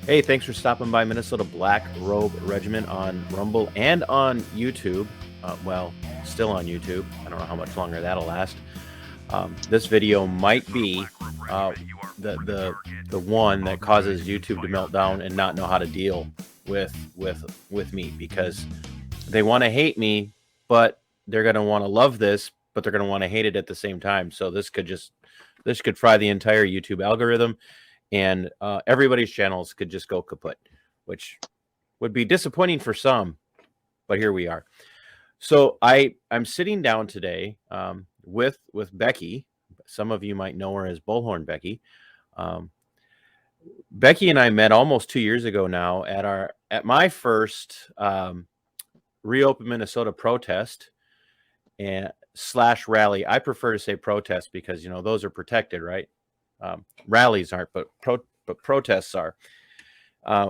Hey, thanks for stopping by Minnesota Black Robe Regiment on Rumble and on YouTube. Well, still on YouTube. I don't know how much longer that'll last. This video might be the one that causes YouTube to melt down and not know how to deal with me, because they want to hate me, but they're going to want to love this, but they're going to want to hate it at the same time. So this could fry the entire YouTube algorithm, and everybody's channels could just go kaput, which would be disappointing for some, but here we are. So I'm sitting down today with Becky. Some of you might know her as Bullhorn Becky. Becky and I met almost 2 years ago now at my first Reopen Minnesota protest and / rally. I prefer to say protest because, you know, those are protected, right? Rallies aren't, but protests are.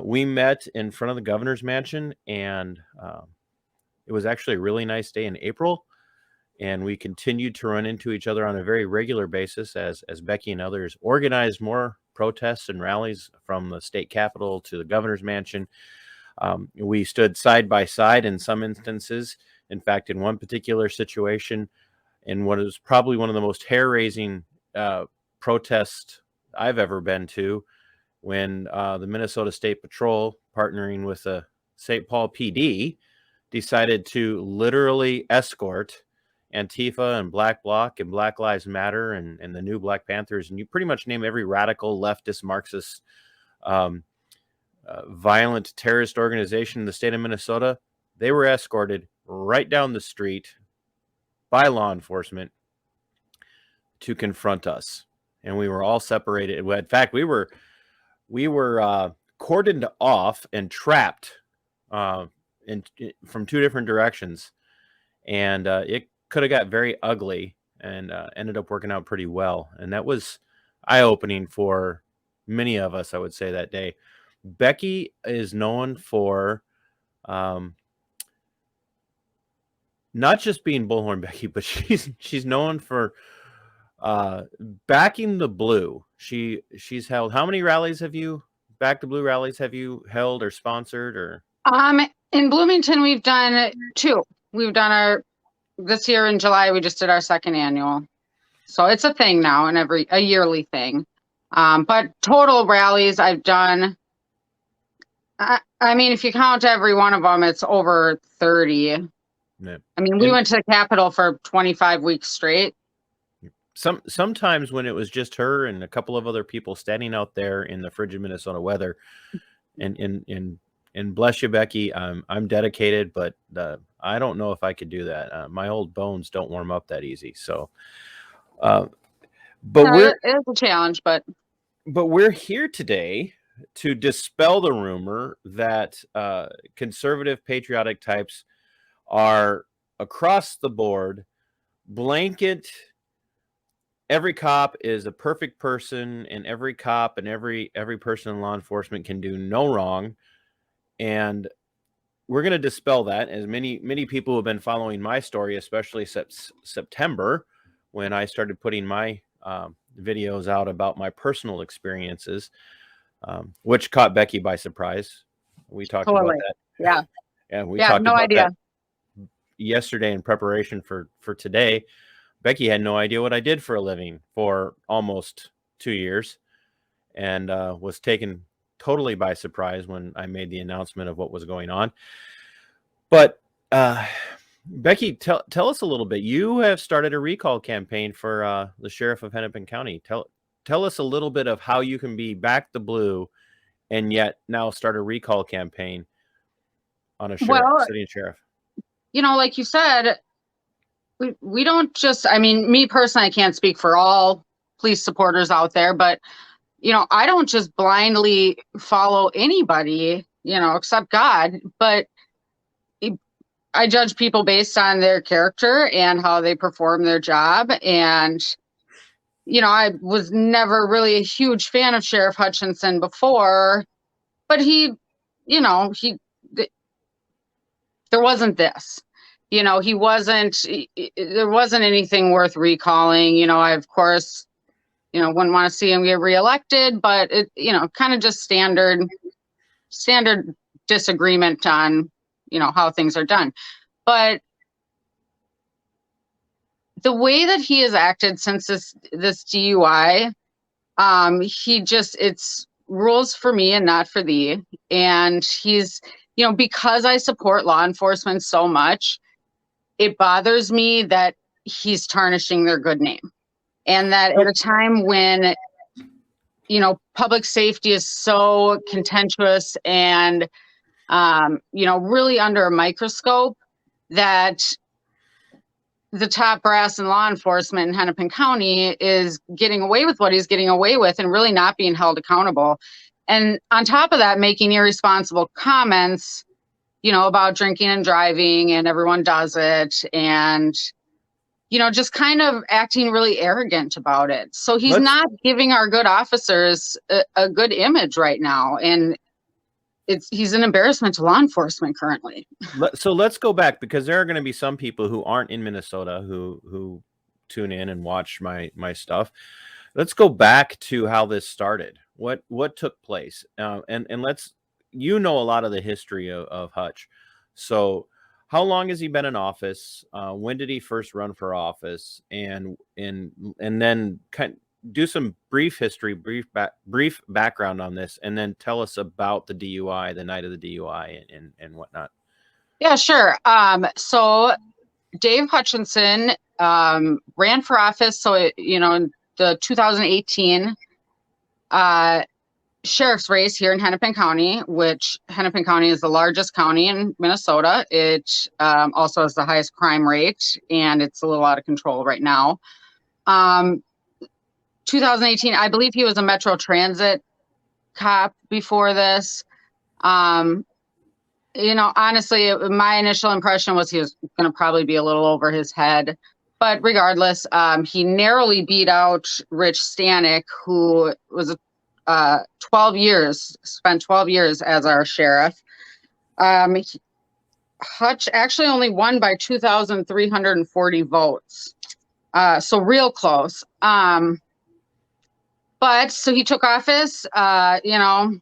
We met in front of the governor's mansion, and it was actually a really nice day in April, and we continued to run into each other on a very regular basis as Becky and others organized more protests and rallies from the state capitol to the governor's mansion. We stood side by side in some instances. In fact, in one particular situation, in what is probably one of the most hair-raising protests I've ever been to, when the Minnesota State Patrol, partnering with the St. Paul PD, decided to literally escort Antifa and Black Bloc and Black Lives Matter and the new Black Panthers, and you pretty much name every radical, leftist, Marxist, violent terrorist organization in the state of Minnesota. They were escorted right down the street by law enforcement to confront us, and we were all separated. In fact, we were cordoned off and trapped from two different directions, and it could have got very ugly, and ended up working out pretty well. And that was eye-opening for many of us, I would say, that day. Becky is known for not just being Bullhorn Becky, but she's known for backing the blue. She's held, how many rallies have you backed the blue rallies have you held or sponsored? Or in Bloomington we've done 2. We've done this year in July we just did our 2nd annual, so it's a thing now, and a yearly thing. But total rallies I've done, I mean, if you count every one of them, it's over 30. Yeah. I mean, we went to the Capitol for 25 weeks straight. Sometimes when it was just her and a couple of other people standing out there in the frigid Minnesota weather, and bless you, Becky, I'm dedicated, but I don't know if I could do that. My old bones don't warm up that easy. So, but it is a challenge. But we're here today to dispel the rumor that conservative, patriotic types are across the board blanket. Every cop is a perfect person, and every cop and every person in law enforcement can do no wrong. And we're going to dispel that, as many people who have been following my story, especially September, when I started putting my videos out about my personal experiences, which caught Becky by surprise. We talked about that. Yeah. And we talked about that yesterday in preparation for today. Becky had no idea what I did for a living for almost 2 years, and was taken totally by surprise when I made the announcement of what was going on. But Becky, tell us a little bit. You have started a recall campaign for the sheriff of Hennepin County. Tell us a little bit of how you can be back the blue and yet now start a recall campaign on a sitting sheriff. You know, like you said, we don't just, I mean, me personally, I can't speak for all police supporters out there, but, you know, I don't just blindly follow anybody, you know, except God, but I judge people based on their character and how they perform their job. And, you know, I was never really a huge fan of Sheriff Hutchinson before, but there wasn't this. You know, there wasn't anything worth recalling. You know, I, of course, wouldn't want to see him get reelected, but it, kind of just standard standard disagreement on, you know, how things are done. But the way that he has acted since this DUI, it's rules for me and not for thee. And he's, you know, because I support law enforcement so much, it bothers me that he's tarnishing their good name. And that at a time when, you know, public safety is so contentious and, you know, really under a microscope, that the top brass in law enforcement in Hennepin County is getting away with what he's getting away with and really not being held accountable. And on top of that, making irresponsible comments, you know, about drinking and driving, and everyone does it. And, you know, just kind of acting really arrogant about it. So he's not giving our good officers a good image right now. And he's an embarrassment to law enforcement currently. So let's go back, because there are going to be some people who aren't in Minnesota who tune in and watch my stuff. Let's go back to how this started. What took place? And let's, you know, a lot of the history of Hutch. So how long has he been in office? When did he first run for office? And then do some brief history, brief background on this, and then tell us about the DUI, the night of the DUI, and whatnot. Yeah, sure. So Dave Hutchinson ran for office. So, you know, in the 2018 sheriff's race here in Hennepin County, which Hennepin County is the largest county in Minnesota. It also has the highest crime rate, and it's a little out of control right now. 2018, I believe he was a Metro Transit cop before this. You know, honestly, my initial impression was he was going to probably be a little over his head. But regardless, he narrowly beat out Rich Stanek, who was 12 years, spent 12 years as our sheriff. Hutch actually only won by 2,340 votes. So real close. But so he took office, you know,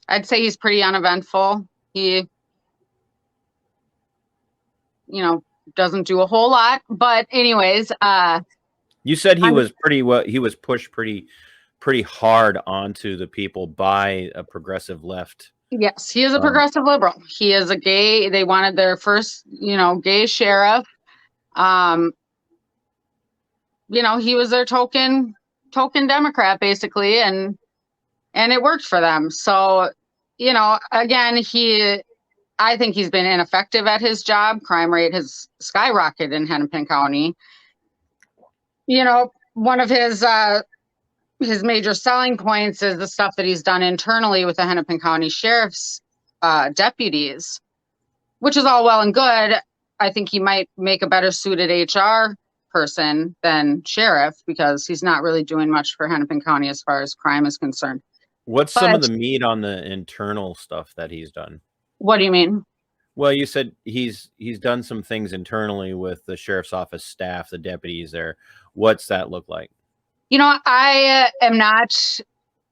I'd say he's pretty uneventful. He, you know, doesn't do a whole lot, but anyways, you said he was he was pushed pretty hard onto the people by a progressive left. Yes, he is a progressive liberal. He is a gay, they wanted their first, you know, gay sheriff. You know, he was their token Democrat basically, and it worked for them. So, you know, again, I think he's been ineffective at his job. Crime rate has skyrocketed in Hennepin County. You know, one of his major selling points is the stuff that he's done internally with the Hennepin County Sheriff's deputies, which is all well and good. I think he might make a better suited HR person than sheriff, because he's not really doing much for Hennepin County as far as crime is concerned. What's some of the meat on the internal stuff that he's done? What do you mean? Well, you said he's done some things internally with the sheriff's office staff, the deputies there. What's that look like? You know, I am not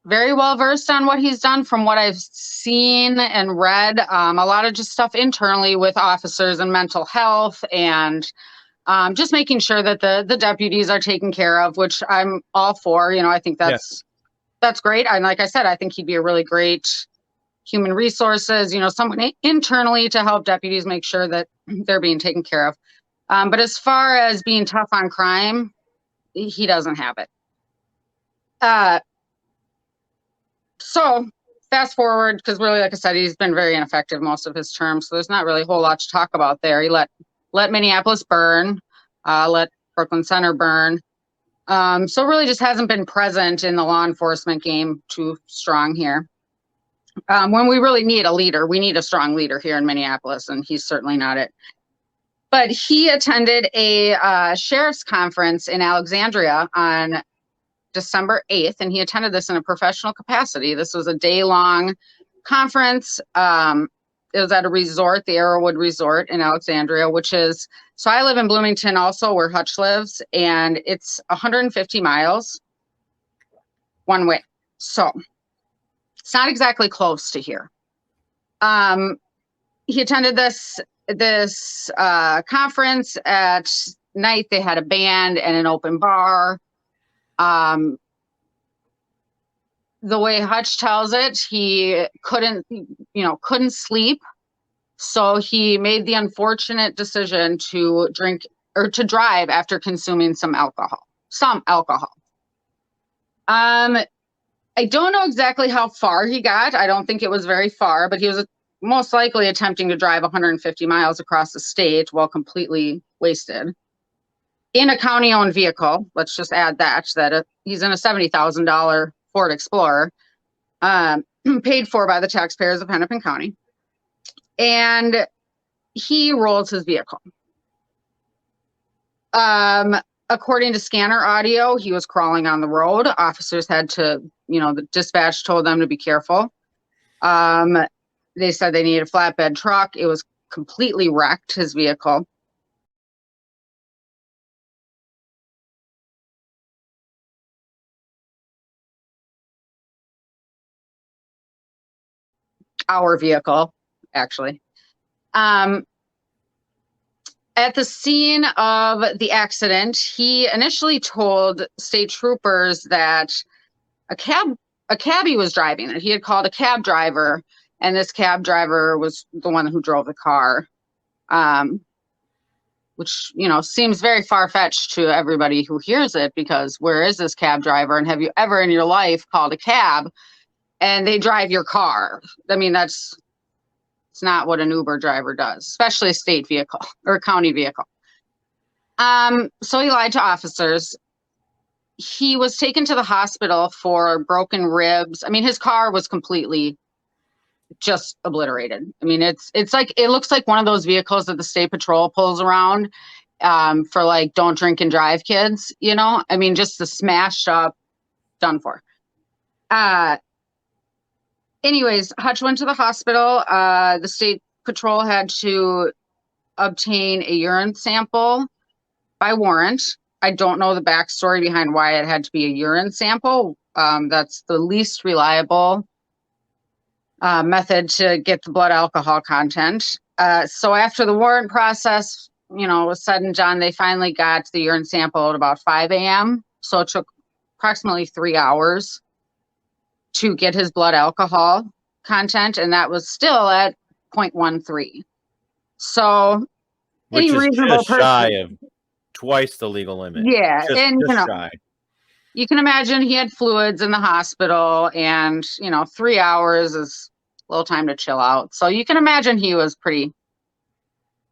very well versed on what he's done. From what I've seen and read, a lot of just stuff internally with officers and mental health, and just making sure that the deputies are taken care of, which I'm all for. You know, I think that's great. And like I said, I think he'd be a really great human resources, you know, someone internally to help deputies make sure that they're being taken care of. But as far as being tough on crime, he doesn't have it. So fast forward, because really, like I said, he's been very ineffective most of his term. So there's not really a whole lot to talk about there. He let Minneapolis burn, let Brooklyn Center burn. So really just hasn't been present in the law enforcement game too strong here. When we really need a leader, we need a strong leader here in Minneapolis, and he's certainly not it. But he attended a sheriff's conference in Alexandria on December 8th, and he attended this in a professional capacity. This was a day-long conference. It was at a resort, the Arrowwood Resort in Alexandria, which is, so I live in Bloomington also, where Hutch lives, and it's 150 miles one way. So It's not exactly close to here. He attended this conference at night. They had a band and an open bar. The way Hutch tells it, he couldn't sleep. So he made the unfortunate decision to drink or to drive after consuming some alcohol. I don't know exactly how far he got. I don't think it was very far, but he was most likely attempting to drive 150 miles across the state while completely wasted in a county-owned vehicle. Let's just add that he's in a $70,000 Ford Explorer, paid for by the taxpayers of Hennepin County. And he rolls his vehicle. According to scanner audio, he was crawling on the road. Officers had to, the dispatch told them to be careful. They said they needed a flatbed truck. It was completely wrecked, his vehicle. Our vehicle, actually. At the scene of the accident, he initially told state troopers that a cabbie was driving it. He had called a cab driver, and this cab driver was the one who drove the car, which, seems very far-fetched to everybody who hears it, because where is this cab driver? And have you ever in your life called a cab and they drive your car? I mean, it's not what an Uber driver does, especially a state vehicle or a county vehicle. So he lied to officers. He was taken to the hospital for broken ribs. I mean, his car was completely just obliterated. I mean, it looks like one of those vehicles that the state patrol pulls around for like, don't drink and drive kids, I mean, just the smashed up, done for. Anyways, Hutch went to the hospital. The state patrol had to obtain a urine sample by warrant. I don't know the backstory behind why it had to be a urine sample. That's the least reliable method to get the blood alcohol content. So after the warrant process, was said and done, they finally got the urine sample at about 5 a.m. So it took approximately 3 hours to get his blood alcohol content, and that was still at 0.13. So which is reasonable just shy of twice the legal limit. Yeah, just shy. You can imagine he had fluids in the hospital, and 3 hours is a little time to chill out. So you can imagine he was pretty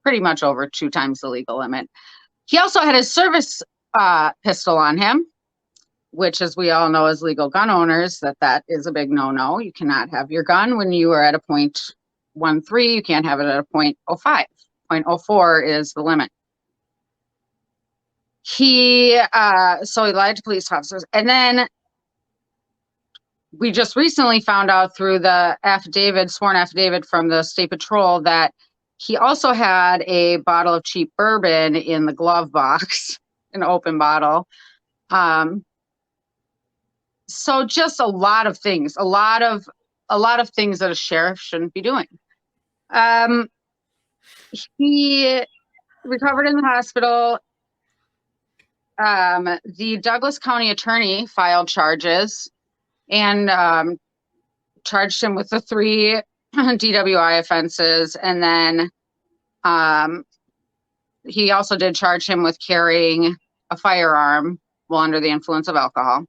much over 2 times the legal limit. He also had his service pistol on him, which, as we all know as legal gun owners, that is a big no-no. You cannot have your gun when you are at a 0.13. You can't have it at a 0.05. 0.04 is the limit. So he lied to police officers. And then we just recently found out through the sworn affidavit from the state patrol, that he also had a bottle of cheap bourbon in the glove box, an open bottle. So just a lot of things, a lot of things that a sheriff shouldn't be doing. He recovered in the hospital. The Douglas County attorney filed charges and charged him with the 3 DWI offenses. And then he also did charge him with carrying a firearm while under the influence of alcohol.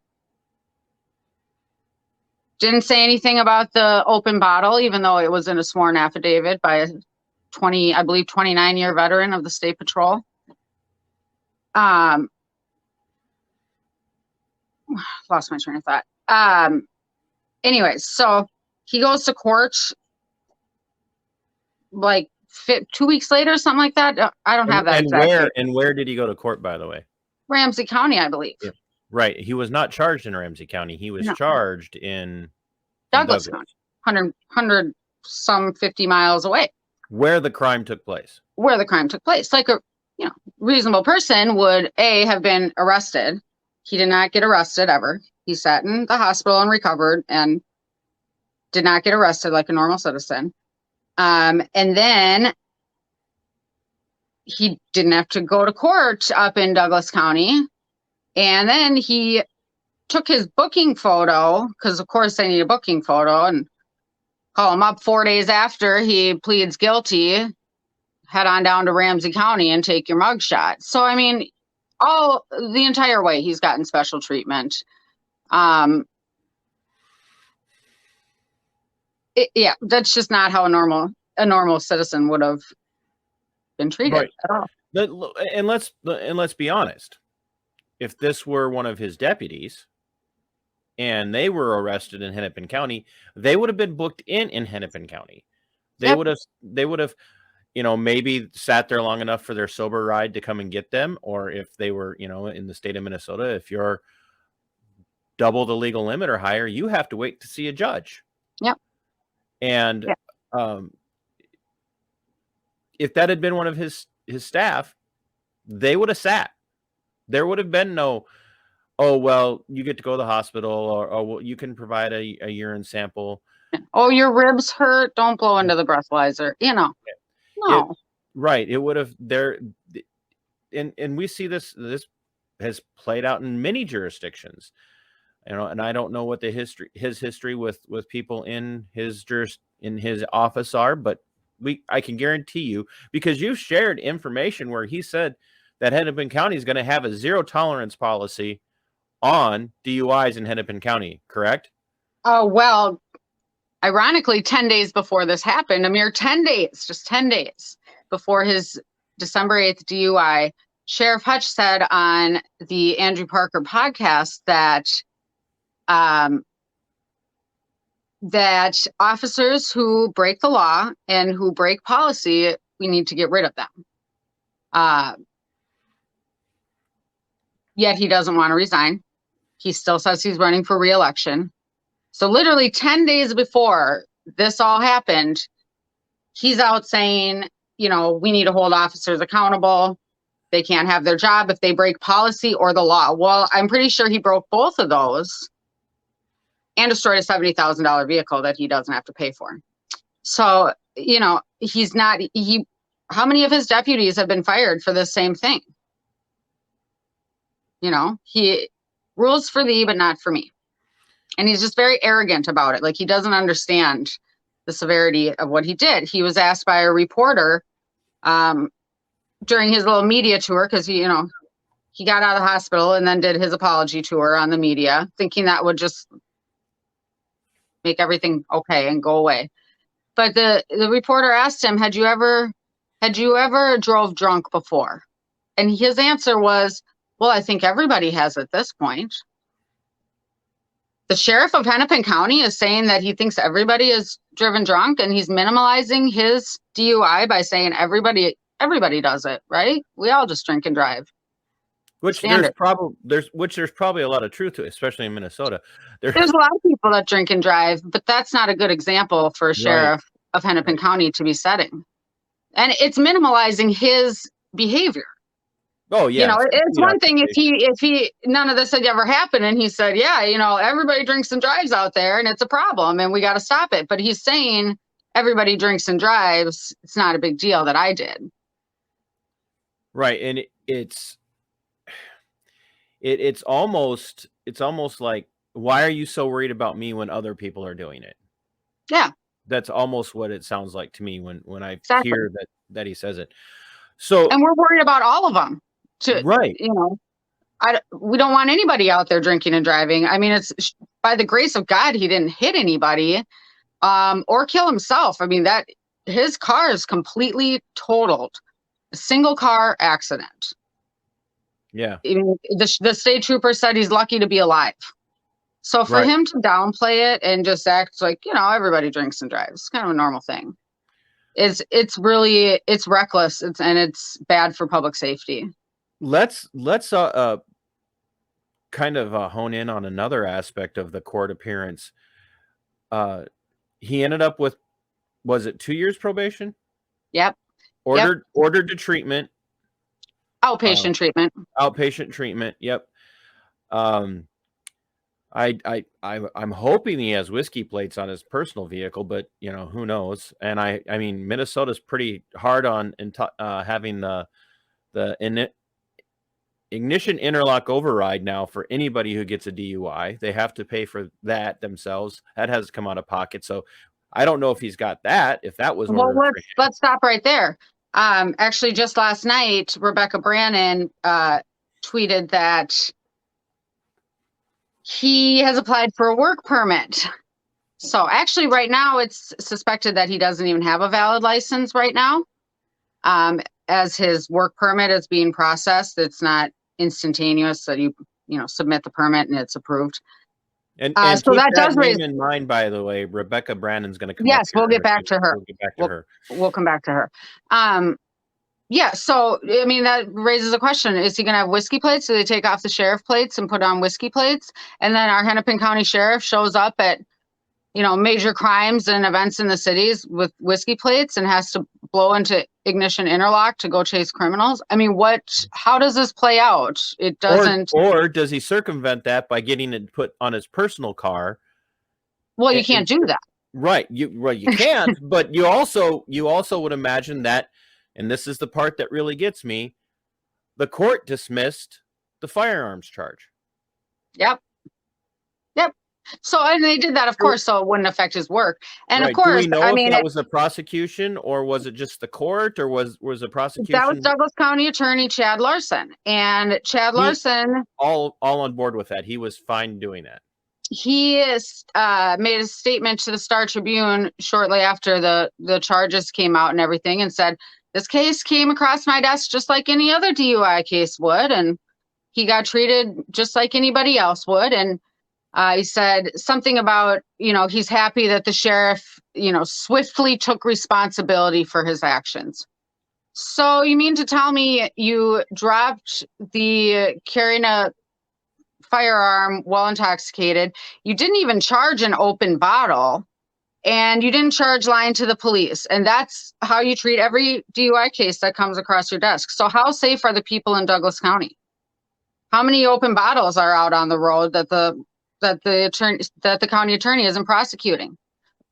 Didn't say anything about the open bottle, even though it was in a sworn affidavit by a 29-year veteran of the state patrol. Lost my train of thought. Anyways, so he goes to court like 2 weeks later, something like that. I don't have that exactly. Where did he go to court, by the way? Ramsey County, I believe. Yeah. Right. He was not charged in Ramsey County. He was charged in Douglas County, 150 miles away. Where the crime took place. Like a reasonable person would have been arrested. He did not get arrested ever. He sat in the hospital and recovered, and did not get arrested like a normal citizen. And then he didn't have to go to court up in Douglas County. And then he took his booking photo, because of course they need a booking photo, and call him up 4 days after he pleads guilty, head on down to Ramsey County and take your mugshot. So, I mean, the entire way he's gotten special treatment. Yeah, that's just not how a normal citizen would have been treated at all. And let's be honest. If this were one of his deputies and they were arrested in Hennepin County, they would have been booked in Hennepin County. They would have, maybe sat there long enough for their sober ride to come and get them. Or if they were, in the state of Minnesota, if you're double the legal limit or higher, you have to wait to see a judge. Yep. And if that had been one of his staff, they would have sat. There would have been no, oh, well, you get to go to the hospital, or oh, well, you can provide a urine sample. Oh, your ribs hurt. Don't blow into the breathalyzer. No. Right. It would have there. And we see this has played out in many jurisdictions, and I don't know what his history with people in his office are, but I can guarantee you, because you've shared information where he said that Hennepin County is going to have a zero tolerance policy on DUIs in Hennepin County, correct? Oh, well, ironically, 10 days before this happened, a mere 10 days, just 10 days before his December 8th DUI, Sheriff Hutch said on the Andrew Parker podcast that that officers who break the law and who break policy, we need to get rid of them. Yet he doesn't want to resign. He still says he's running for re-election. So literally 10 days before this all happened, he's out saying, we need to hold officers accountable. They can't have their job if they break policy or the law. Well, I'm pretty sure he broke both of those and destroyed a $70,000 vehicle that he doesn't have to pay for. So, how many of his deputies have been fired for the same thing? He rules for thee, but not for me. And he's just very arrogant about it. Like, he doesn't understand the severity of what he did. He was asked by a reporter during his little media tour, because he got out of the hospital and then did his apology tour on the media, thinking that would just make everything okay and go away. But the reporter asked him, had you ever drove drunk before? And his answer was, well, I think everybody has at this point. The sheriff of Hennepin County is saying that he thinks everybody is driven drunk, and he's minimalizing his DUI by saying everybody does it, right? We all just drink and drive. Which there's probably a lot of truth to it, especially in Minnesota. There's a lot of people that drink and drive, but that's not a good example for a sheriff of Hennepin County to be setting. And it's minimalizing his behavior. Oh yeah. It's one thing if he none of this had ever happened and he said, yeah, everybody drinks and drives out there and it's a problem and we got to stop it. But he's saying everybody drinks and drives. It's not a big deal that I did. Right. And it's almost like, why are you so worried about me when other people are doing it? Yeah. That's almost what it sounds like to me when I hear that he says it. So, and we're worried about all of them. Right. We don't want anybody out there drinking and driving. I mean, it's by the grace of God, he didn't hit anybody or kill himself. I mean, that his car is completely totaled. A single car accident. Yeah. I mean, the state trooper said he's lucky to be alive. So for him to downplay it and just act like, everybody drinks and drives, it's kind of a normal thing. It's reckless. And it's bad for public safety. Let's kind of hone in on another aspect of the court appearance. He ended up with, was it 2 years probation? Yep. Ordered to treatment. Outpatient treatment. Outpatient treatment. Yep. I'm hoping he has whiskey plates on his personal vehicle, but you know, who knows? And I mean, Minnesota's pretty hard on having the ignition interlock override now for anybody who gets a DUI. They have to pay for that themselves. That has to come out of pocket. So I don't know if he's got that, if that was Well, ordered. let's stop right there. Actually, just last night, Rebecca Brannon tweeted that he has applied for a work permit. So actually, right now, it's suspected that he doesn't even have a valid license right now. As his work permit is being processed, it's not instantaneous. So you submit the permit and it's approved. And so keep that does name raise in mind, by the way. Rebecca Brannon's going to come. Yes, we'll get back to her. We'll get back to her. We'll come back to her. Yeah. So I mean, that raises a question: is he going to have whiskey plates? Do they take off the sheriff plates and put on whiskey plates? And then our Hennepin County sheriff shows up at major crimes and events in the cities with whiskey plates and has to blow into ignition interlock to go chase criminals. I mean, how does this play out? It doesn't. Or does he circumvent that by getting it put on his personal car? Well, you can't do that. Right. You can't, but you also would imagine that, and this is the part that really gets me, the court dismissed the firearms charge. Yep. So, and they did that, of course, so it wouldn't affect his work. And right. Of course, do we know if that was the prosecution, or was it just the court, or was the prosecution? That was Douglas County Attorney Chad Larson, and Chad Larson all on board with that. He was fine doing that. He made a statement to the Star Tribune shortly after the charges came out and everything, and said, "This case came across my desk just like any other DUI case would, and he got treated just like anybody else would." And he said something about, he's happy that the sheriff, swiftly took responsibility for his actions. So you mean to tell me you dropped the carrying a firearm while intoxicated, you didn't even charge an open bottle, and you didn't charge lying to the police, and that's how you treat every DUI case that comes across your desk? So how safe are the people in Douglas County? How many open bottles are out on the road that the county attorney isn't prosecuting?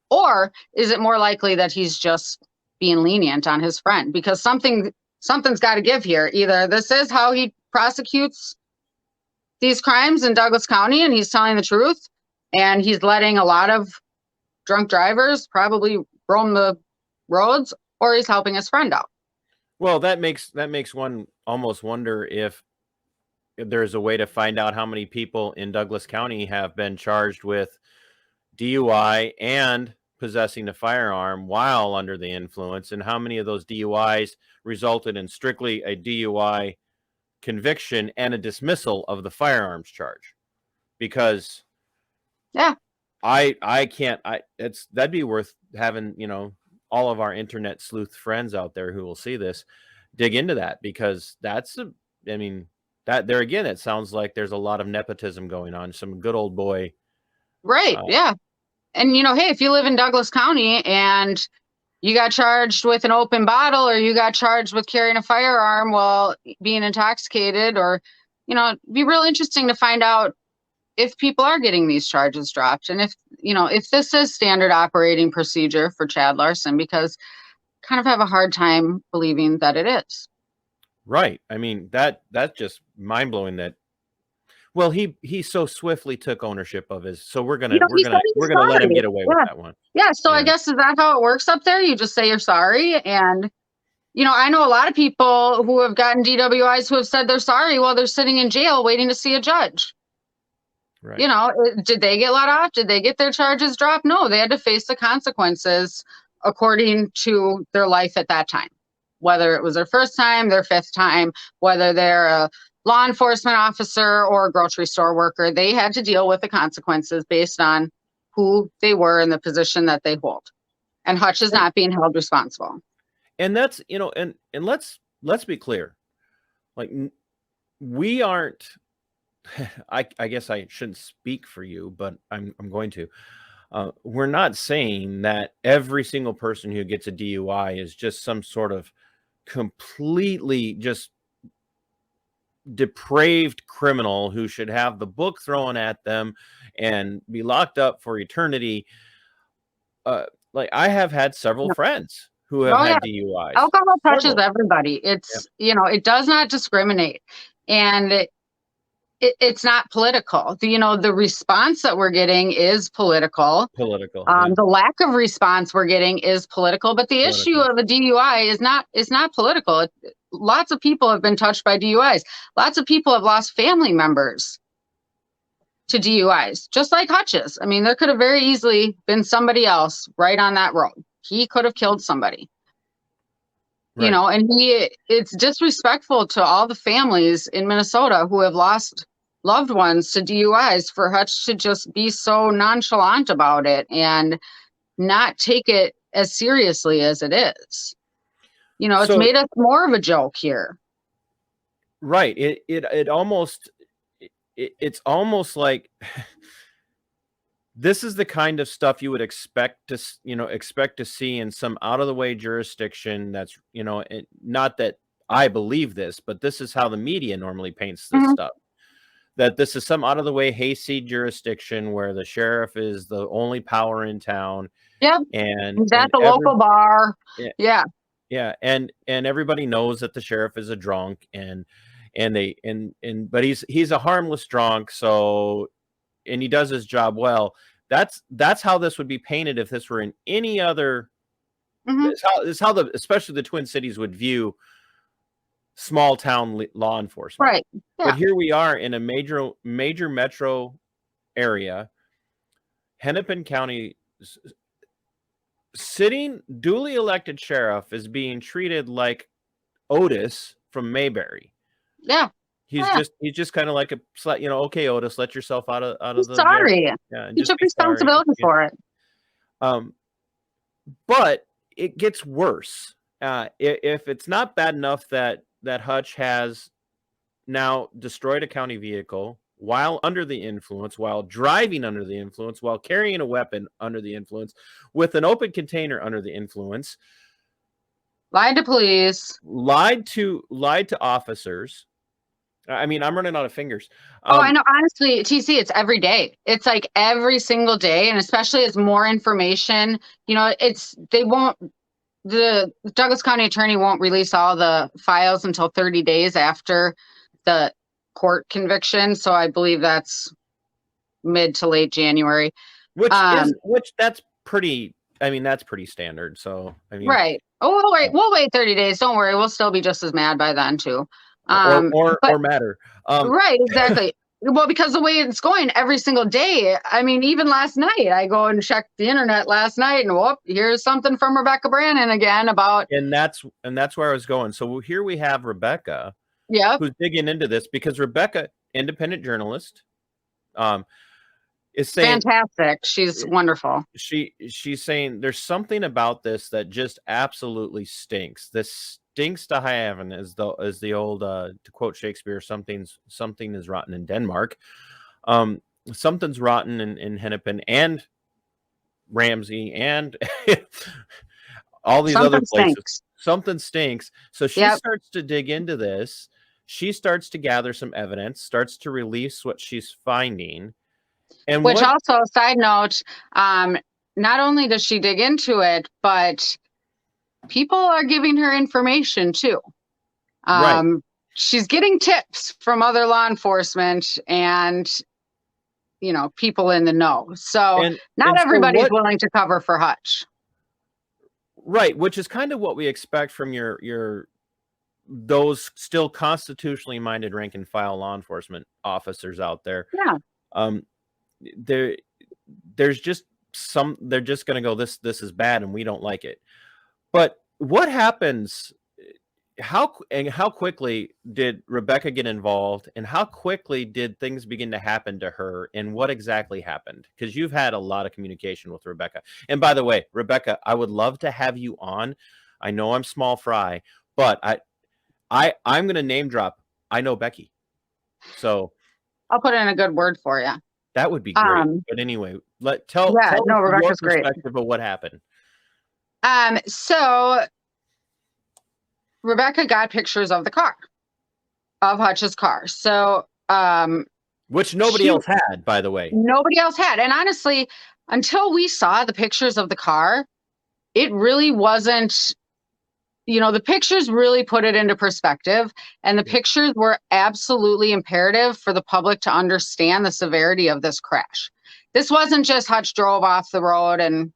Or is it more likely that he's just being lenient on his friend? Because something's got to give here. Either this is how he prosecutes these crimes in Douglas County, and he's telling the truth, and he's letting a lot of drunk drivers probably roam the roads, or he's helping his friend out. Well, that makes one almost wonder if there's a way to find out how many people in Douglas County have been charged with DUI and possessing a firearm while under the influence, and how many of those DUIs resulted in strictly a DUI conviction and a dismissal of the firearms charge. Because I can't, that'd be worth having, all of our internet sleuth friends out there who will see this dig into that, because that there again, it sounds like there's a lot of nepotism going on. Some good old boy. Right. Yeah. And, hey, if you live in Douglas County and you got charged with an open bottle, or you got charged with carrying a firearm while being intoxicated, or, it'd be real interesting to find out if people are getting these charges dropped, and if this is standard operating procedure for Chad Larson, because I kind of have a hard time believing that it is. Right. I mean, that's just mind blowing that. Well, he so swiftly took ownership of his. So we're gonna let him get away with that one. Yeah. So I guess, is that how it works up there? You just say you're sorry, and I know a lot of people who have gotten DWIs who have said they're sorry while they're sitting in jail waiting to see a judge. Right. Did they get let off? Did they get their charges dropped? No, they had to face the consequences according to their life at that time. Whether it was their first time, their fifth time, whether they're a law enforcement officer or a grocery store worker, they had to deal with the consequences based on who they were and the position that they hold. And Hutch is not being held responsible. And that's, and let's be clear. Like, we aren't, I guess I shouldn't speak for you, but I'm going to. We're not saying that every single person who gets a DUI is just some sort of completely just depraved criminal who should have the book thrown at them and be locked up for eternity. Like I have had several friends who have had DUIs. Alcohol touches everybody. It's, it does not discriminate. And it's not political. The response that we're getting is political. The lack of response we're getting is political. But the issue of a DUI is not political. Lots of people have been touched by DUIs. Lots of people have lost family members to DUIs, just like Hutch's. I mean, there could have very easily been somebody else right on that road. He could have killed somebody. Right. And it's disrespectful to all the families in Minnesota who have lost loved ones to DUIs for Hutch to just be so nonchalant about it and not take it as seriously as it is. It's made us more of a joke here. Right. It's almost like this is the kind of stuff you would expect to see in some out of the way jurisdiction. That's, not that I believe this, but this is how the media normally paints this stuff. That this is some out of the way hayseed jurisdiction where the sheriff is the only power in town. Yep. And he's at the local bar. Yeah. Yeah. And everybody knows that the sheriff is a drunk but he's a harmless drunk. So, and he does his job well. That's how this would be painted if this were in any other. It's how especially the Twin Cities would view small town law enforcement. Right. Yeah. But here we are in a major metro area. Hennepin County sitting duly elected sheriff is being treated like Otis from Mayberry. Yeah. He's just kind of like okay, Otis, let yourself out of the sorry. You took responsibility for it. But it gets worse. If it's not bad enough that Hutch has now destroyed a county vehicle while under the influence, while driving under the influence, while carrying a weapon under the influence, with an open container under the influence, lied to police, lied to officers. I mean, I'm running out of fingers. I know. Honestly, TC, it's every day. It's like every single day. And especially as more information, the Douglas County attorney won't release all the files until 30 days after the court conviction. So I believe that's mid to late January. That's pretty standard. So, I mean, right. Oh, we'll wait 30 days. Don't worry. We'll still be just as mad by then too. Or madder. Right, exactly. Well, because the way it's going every single day, I mean, even last night, I go and check the internet last night and here's something from Rebecca Brannon again about. And that's where I was going. So here we have Rebecca, who's digging into this because Rebecca, independent journalist, is saying fantastic. She's wonderful. She's saying there's something about this that just absolutely stinks. This stinks to high heaven, as the old to quote Shakespeare, something is rotten in Denmark. Something's rotten in Hennepin and Ramsey and all these other places. Something stinks. So she starts to dig into this. She starts to gather some evidence, starts to release what she's finding. And also, side note, not only does she dig into it, but people are giving her information too. Right. She's getting tips from other law enforcement and, people in the know. So not everybody's willing to cover for Hutch. Right. Which is kind of what we expect from those still constitutionally minded rank and file law enforcement officers out there. Yeah. There's just they're just going to go, this is bad and we don't like it. But what happens? How quickly did Rebecca get involved, and how quickly did things begin to happen to her, and what exactly happened? Because you've had a lot of communication with Rebecca. And by the way, Rebecca, I would love to have you on. I know I'm small fry, but I'm going to name drop. I know Becky, so I'll put in a good word for you. That would be great. But anyway, tell Rebecca's your perspective of what happened. So Rebecca got pictures of the car. of Hutch's car. So, which nobody else had, by the way. Nobody else had. And honestly, until we saw the pictures of the car, it really wasn't, the pictures really put it into perspective. And the pictures were absolutely imperative for the public to understand the severity of this crash. This wasn't just Hutch drove off the road and,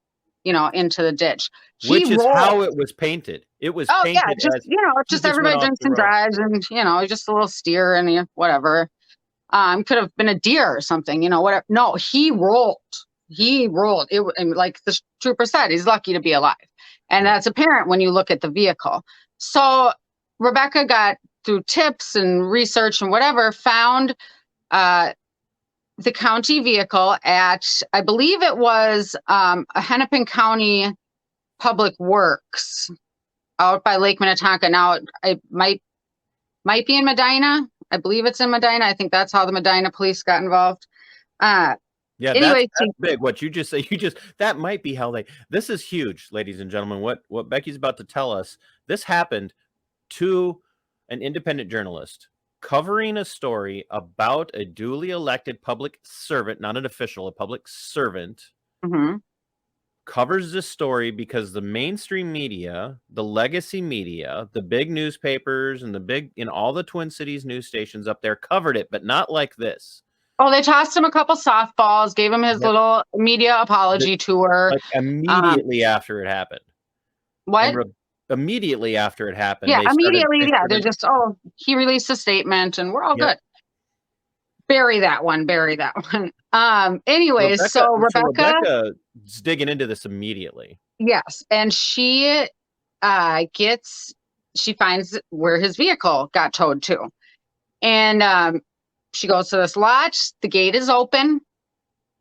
into the ditch. Which is how it was painted. It was painted just everybody drinks and drives and, just a little steer and whatever. Could have been a deer or something, whatever. No, he rolled. And like the trooper said, he's lucky to be alive. And that's apparent when you look at the vehicle. So Rebecca got, through tips and research and whatever, found the county vehicle at, I believe it was a Hennepin County Public Works out by Lake Minnetonka. Now, it might be in Medina. I believe it's in Medina. I think that's how the Medina police got involved. Yeah, anyway, that's big. What you just say, that might be how this is huge, ladies and gentlemen. What Becky's about to tell us, this happened to an independent journalist covering a story about a duly elected public servant, not an official, a public servant, covers this story because the mainstream media, the legacy media, the big newspapers and all the Twin Cities news stations up there covered it, but not like this. Oh, they tossed him a couple softballs, gave him his little media apology tour. Like immediately after it happened. What? Immediately after it happened. Yeah, immediately. They're just, he released a statement and we're all good. Bury that one. Anyways, Rebecca's digging into this immediately. Yes. And she finds where his vehicle got towed to. And she goes to this lot. The gate is open.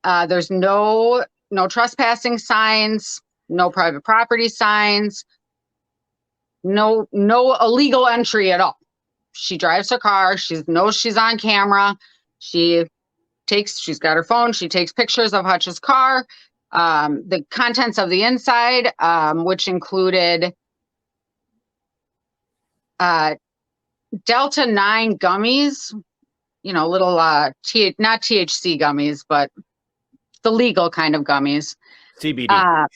There's no trespassing signs, no private property signs, no illegal entry at all. She drives her car. She knows she's on camera. She's got her phone. She takes pictures of Hutch's car. The contents of the inside, which included Delta 9 gummies, little not THC gummies, but the legal kind of gummies. CBD.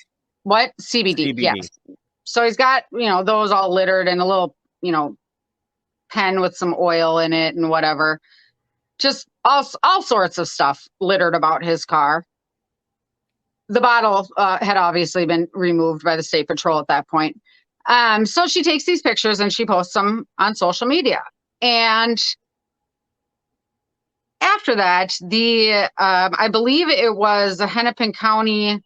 What? CBD. Yes. So he's got, those all littered in a little, pen with some oil in it and whatever. Just all sorts of stuff littered about his car. The bottle had obviously been removed by the state patrol at that point. So she takes these pictures and she posts them on social media. And after that, I believe it was a Hennepin County.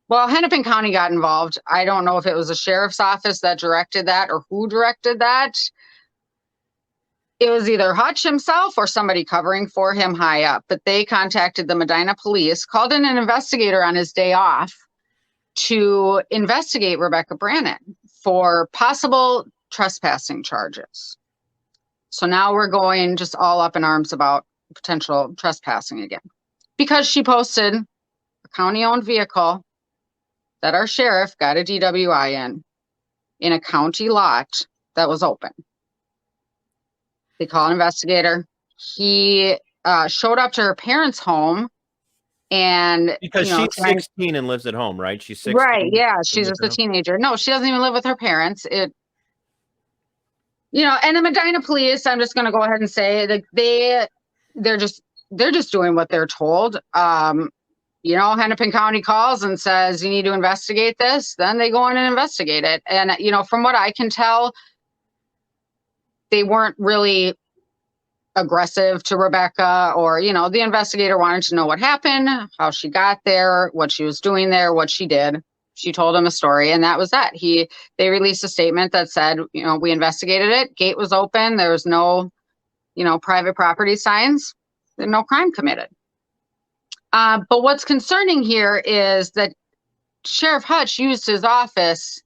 Well, Hennepin County got involved. I don't know if it was a sheriff's office that directed that or who directed that. It was either Hutch himself or somebody covering for him high up. But they contacted the Medina police, called in an investigator on his day off to investigate Rebecca Brannon for possible trespassing charges. So now we're going just all up in arms about potential trespassing again. Because she posted a county-owned vehicle that our sheriff got a DWI in a county lot that was open. They call an investigator. He showed up to her parents' home, and because she's 16 and lives at home, right? She's 16. Right? Yeah, she's just a teenager. No, she doesn't even live with her parents. And the Medina police. I'm just going to go ahead and say that they're just doing what they're told. Hennepin County calls and says, you need to investigate this. Then they go in and investigate it. And, from what I can tell, they weren't really aggressive to Rebecca or, the investigator wanted to know what happened, how she got there, what she was doing there, what she did. She told him a story and that was that. They released a statement that said, we investigated it. Gate was open. There was no, private property signs. There's no crime committed. But what's concerning here is that Sheriff Hutch used his office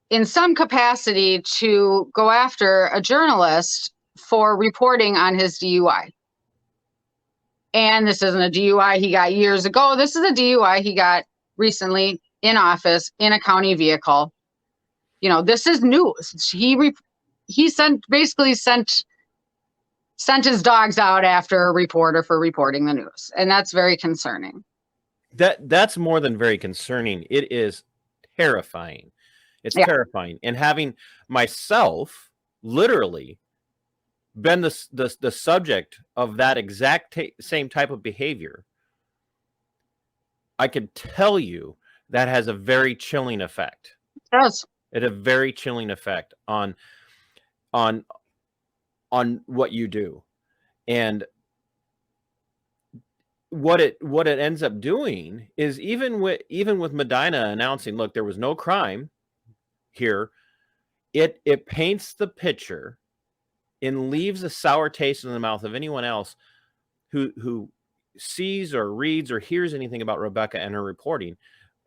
in some capacity to go after a journalist for reporting on his DUI. And this isn't a DUI he got years ago. This is a DUI he got recently in office in a county vehicle. This is news. he basically sent his dogs out after a reporter for reporting the news, and that's very concerning. That's more than very concerning. It is terrifying. It's terrifying. And having myself literally been the subject of that exact same type of behavior, I could tell you that has a very chilling effect. It does. It has a very chilling effect on what you do. And what it ends up doing is even with Medina announcing, look, there was no crime here, it paints the picture and leaves a sour taste in the mouth of anyone else who sees or reads or hears anything about Rebecca and her reporting,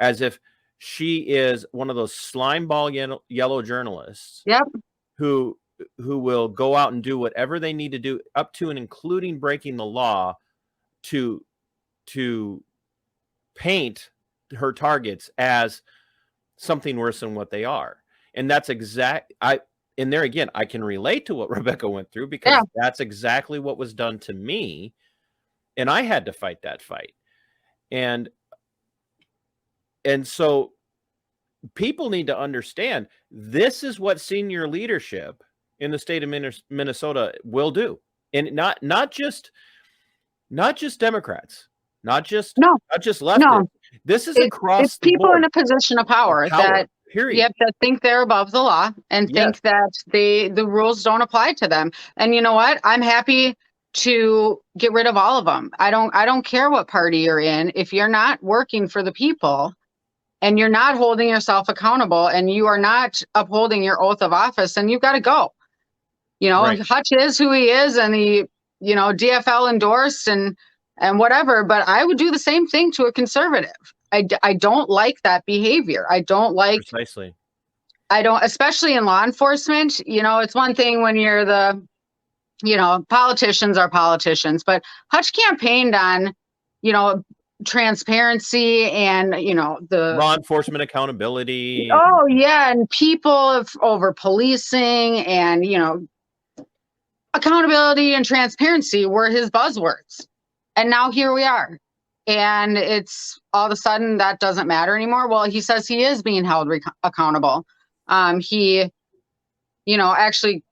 as if she is one of those slime ball yellow journalists. Yep. Who will go out and do whatever they need to do, up to and including breaking the law, to paint her targets as something worse than what they are. And that's and there again, I can relate to what Rebecca went through, because that's exactly what was done to me. And I had to fight that fight. And so people need to understand, this is what senior leadership in the state of Minnesota will do. And not just Democrats, not just leftists. No. This is across the people board. in a position of power that period. That think they're above the law and think that the rules don't apply to them. And you know what? I'm happy to get rid of all of them. I don't care what party you're in. If you're not working for the people and you're not holding yourself accountable and you are not upholding your oath of office, then you've got to go. Right. Hutch is who he is, and he, DFL endorsed and whatever, but I would do the same thing to a conservative. I don't like that behavior. I don't like, precisely. I don't, especially in law enforcement. It's one thing when you're politicians are politicians, but Hutch campaigned on, transparency and, the law enforcement accountability. Oh yeah. And people over policing and, accountability and transparency were his buzzwords. And now here we are. And it's all of a sudden that doesn't matter anymore. Well, he says he is being held accountable. He, actually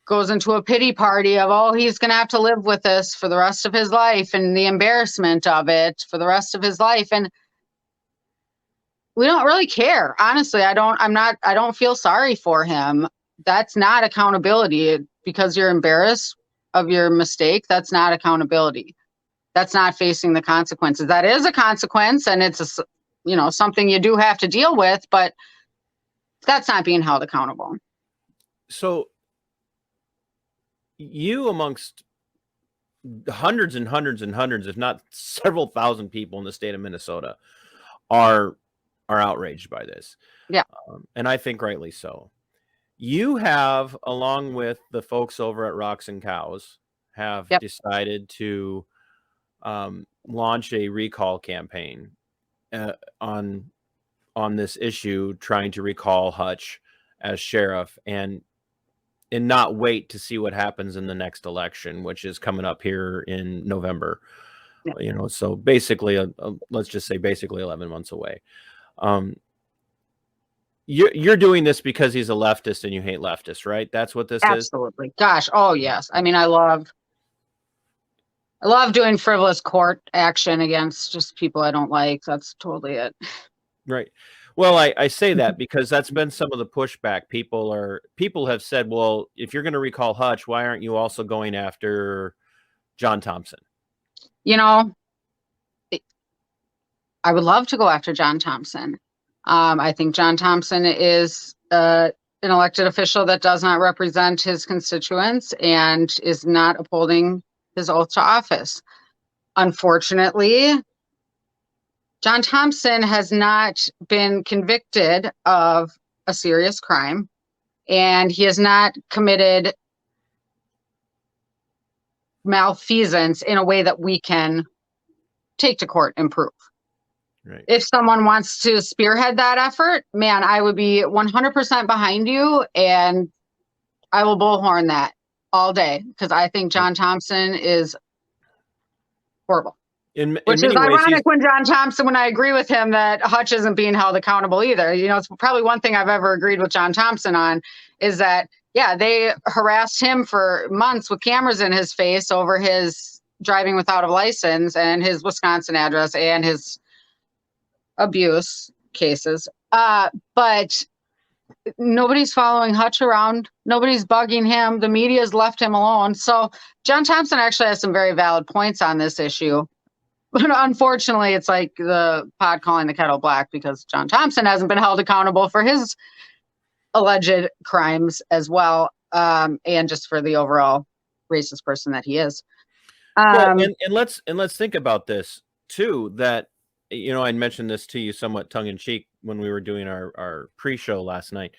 goes into a pity party of, he's going to have to live with this for the rest of his life and the embarrassment of it for the rest of his life. And we don't really care. Honestly, I don't feel sorry for him. That's not accountability. Because you're embarrassed of your mistake, that's not accountability. That's not facing the consequences. That is a consequence, and it's something you do have to deal with, but that's not being held accountable. So you, amongst hundreds and hundreds and hundreds, if not several thousand people in the state of Minnesota, are outraged by this. Yeah. And I think rightly so. You have, along with the folks over at Rocks and Cows, have decided to launch a recall campaign on this issue, trying to recall Hutch as sheriff and not wait to see what happens in the next election, which is coming up here in November. Yeah. So basically, let's just say basically 11 months away. You're doing this because he's a leftist and you hate leftists, right? That's what this is? Absolutely. Gosh. Oh, yes. I mean, I love doing frivolous court action against just people I don't like. That's totally it. Right. Well, I say that because that's been some of the pushback. People have said, well, if you're going to recall Hutch, why aren't you also going after John Thompson? I would love to go after John Thompson. I think John Thompson is an elected official that does not represent his constituents and is not upholding his oath to office. Unfortunately, John Thompson has not been convicted of a serious crime, and he has not committed malfeasance in a way that we can take to court and prove. Right. If someone wants to spearhead that effort, man, I would be 100% behind you. And I will bullhorn that all day because I think John Thompson is horrible. In Which many is ways, ironic when John Thompson, when I agree with him that Hutch isn't being held accountable either. You know, it's probably one thing I've ever agreed with John Thompson on is that, yeah, they harassed him for months with cameras in his face over his driving without a license and his Wisconsin address and his abuse cases. But nobody's following Hutch around. Nobody's bugging him. The media's left him alone. So John Thompson actually has some very valid points on this issue. But unfortunately, it's like the pot calling the kettle black because John Thompson hasn't been held accountable for his alleged crimes as well, and just for the overall racist person that he is. Well, and let's think about this too. That, you know, I mentioned this to you somewhat tongue in cheek when we were doing our pre-show last night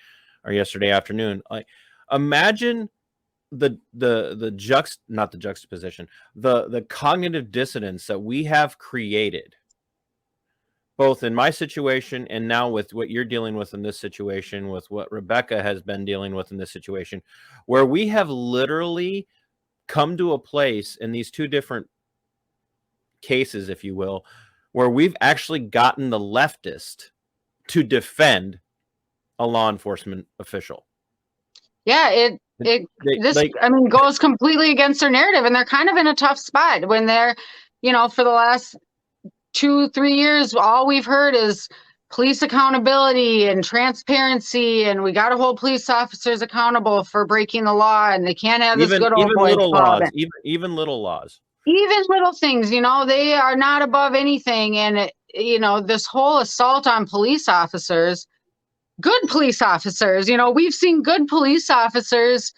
or yesterday afternoon. Like, imagine the juxtaposition, the cognitive dissonance that we have created, both in my situation and now with what you're dealing with in this situation, with what Rebecca has been dealing with in this situation, where we have literally come to a place in these two different cases, if you will, where we've actually gotten the leftist to defend a law enforcement official. Yeah, goes completely against their narrative, and they're kind of in a tough spot when they're, you know, for the last 2-3 years, all we've heard is police accountability and transparency, and we got to hold police officers accountable for breaking the law, and they can't have this good old boy little club. laws, even little laws, even little things, you know, they are not above anything. And you know, this whole assault on police officers, good police officers, you know, we've seen good police officers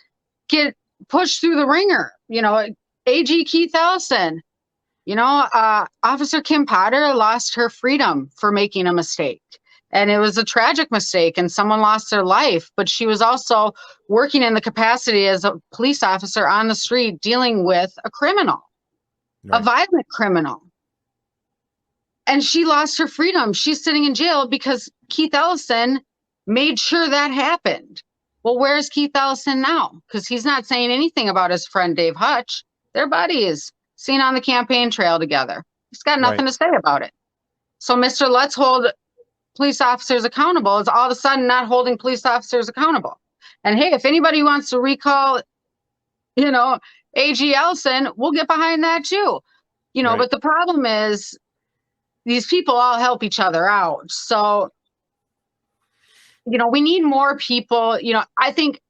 get pushed through the ringer. You know, AG Keith Ellison, you know, Officer Kim Potter lost her freedom for making a mistake. And it was a tragic mistake and someone lost their life. But she was also working in the capacity as a police officer on the street dealing with a criminal, right, a violent criminal. And she lost her freedom. She's sitting in jail because Keith Ellison made sure that happened. Well, where's Keith Ellison now? Because he's not saying anything about his friend Dave Hutch. They're buddies, seen on the campaign trail together. He's got nothing to say about it. So Mr. Let's hold police officers accountable is all of a sudden not holding police officers accountable. And hey, if anybody wants to recall, you know, AG Ellison, we'll get behind that too. You know, but the problem is these people all help each other out. So, you know, we need more people. You know, I think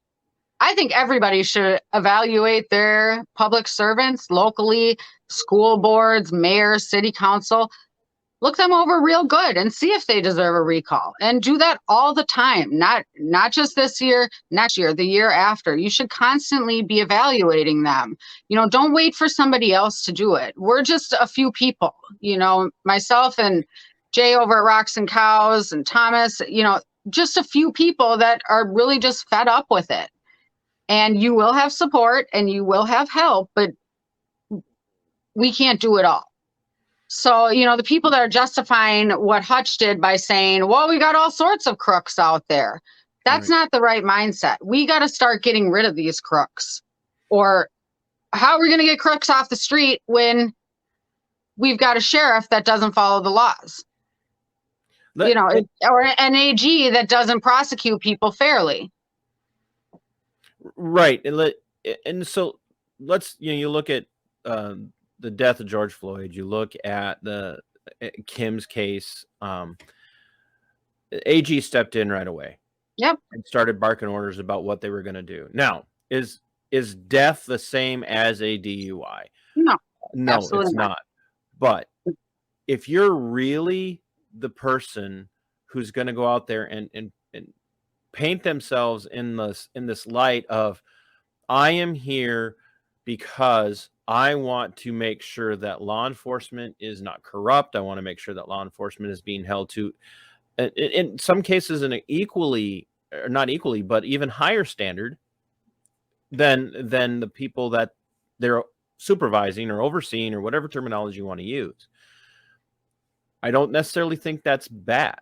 everybody should evaluate their public servants locally, school boards, mayor, city council. Look them over real good and see if they deserve a recall, and do that all the time. Not just this year, next year, the year after. You should constantly be evaluating them. You know, don't wait for somebody else to do it. We're just a few people, you know, myself and Jay over at Rocks and Cows and Thomas, you know, just a few people that are really just fed up with it. And you will have support and you will have help, but we can't do it all. So, you know, the people that are justifying what Hutch did by saying, well, we got all sorts of crooks out there. That's not the right mindset. We got to start getting rid of these crooks. Or how are we going to get crooks off the street when we've got a sheriff that doesn't follow the laws? You know, or an AG that doesn't prosecute people fairly. Right. And so let's, you know, you look at the death of George Floyd, you look at Kim's case, AG stepped in right away. Yep. And started barking orders about what they were going to do. Now, is death the same as a DUI? No, it's not. But if you're really the person who's going to go out there and paint themselves in this light of, I am here because I want to make sure that law enforcement is not corrupt. I want to make sure that law enforcement is being held to, in some cases, an equally, or not equally, but even higher standard than the people that they're supervising or overseeing, or whatever terminology you want to use. I don't necessarily think that's bad.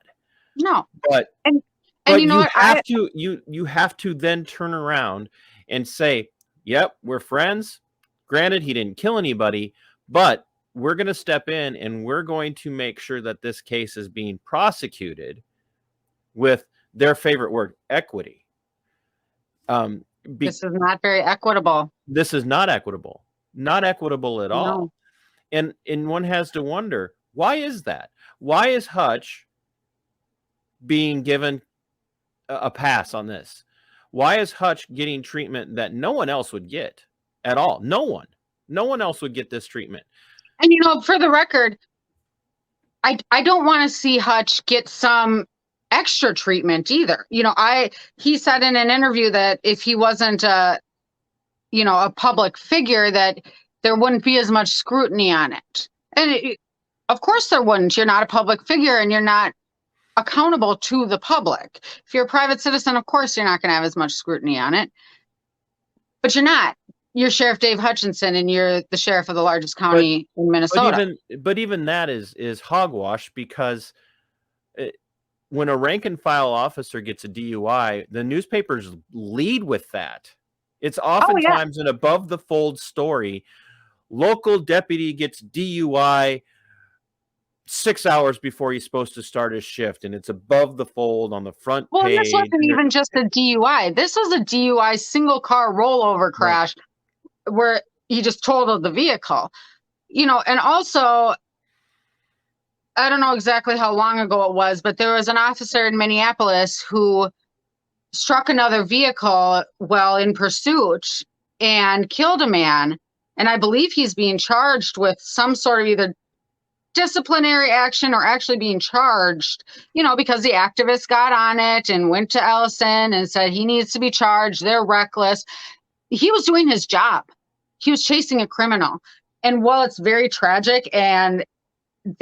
No, but and but you know you what? have to you have to then turn around and say, yep, we're friends. Granted, he didn't kill anybody, but we're going to step in and we're going to make sure that this case is being prosecuted with their favorite word, equity. This is not very equitable. This is not equitable. Not equitable at all. And one has to wonder, why is that? Why is Hutch being given a pass on this? Why is Hutch getting treatment that no one else would get at all? No one else would get this treatment. And, you know, for the record, I don't want to see Hutch get some extra treatment either. You know, he said in an interview that if he wasn't a public figure, that there wouldn't be as much scrutiny on it. And of course there wouldn't. You're not a public figure and you're not accountable to the public. If you're a private citizen, of course you're not going to have as much scrutiny on it. But you're not. You're Sheriff Dave Hutchinson, and you're the sheriff of the largest county in Minnesota. But even that is hogwash, because when a rank and file officer gets a DUI, the newspapers lead with that. It's oftentimes an above the fold story. Local deputy gets DUI 6 hours before he's supposed to start his shift, and it's above the fold on the front page. Well, this wasn't even just a DUI. This was a DUI single car rollover crash where he just totaled the vehicle. You know, and also, I don't know exactly how long ago it was, but there was an officer in Minneapolis who struck another vehicle while in pursuit and killed a man. And I believe he's being charged with some sort of either disciplinary action or actually being charged, you know, because the activists got on it and went to Ellison and said he needs to be charged. They're reckless. He was doing his job. He was chasing a criminal. And while it's very tragic, and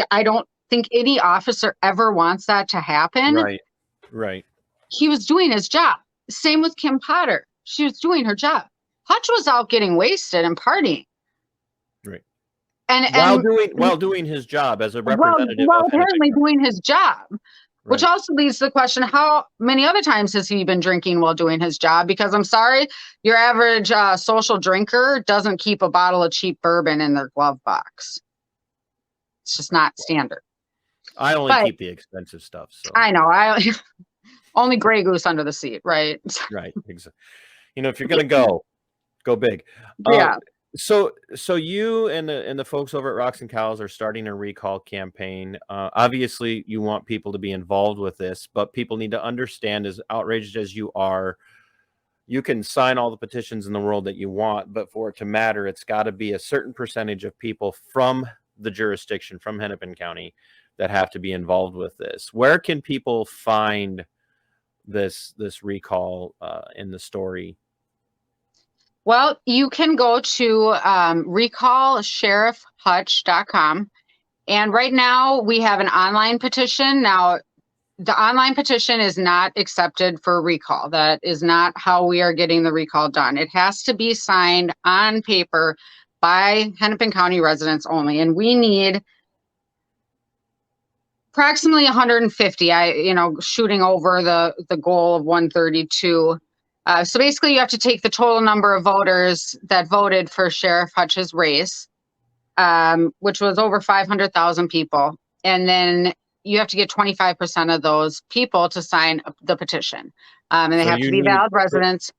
I don't think any officer ever wants that to happen. Right. He was doing his job. Same with Kim Potter. She was doing her job. Hutch was out getting wasted and partying. Right. And while doing his job as a representative. While apparently doing his job. Which also leads to the question, how many other times has he been drinking while doing his job? Because I'm sorry, your average social drinker doesn't keep a bottle of cheap bourbon in their glove box. It's just not standard. I only keep the expensive stuff. So I know. Only Grey Goose under the seat, right? Right. Exactly. You know, if you're going to go big. Yeah. So you and the folks over at Rocks and Cows are starting a recall campaign. Obviously, you want people to be involved with this, but people need to understand, as outraged as you are, you can sign all the petitions in the world that you want, but for it to matter, it's got to be a certain percentage of people from the jurisdiction, from Hennepin County, that have to be involved with this. Where can people find this recall in the story? Well, you can go to recallsheriffhutch.com. And right now we have an online petition. Now, the online petition is not accepted for recall. That is not how we are getting the recall done. It has to be signed on paper by Hennepin County residents only. And we need approximately 150, shooting over the goal of 132. So basically, you have to take the total number of voters that voted for Sheriff Hutch's race, which was over 500,000 people. And then you have to get 25% of those people to sign the petition. And they have to be valid residents.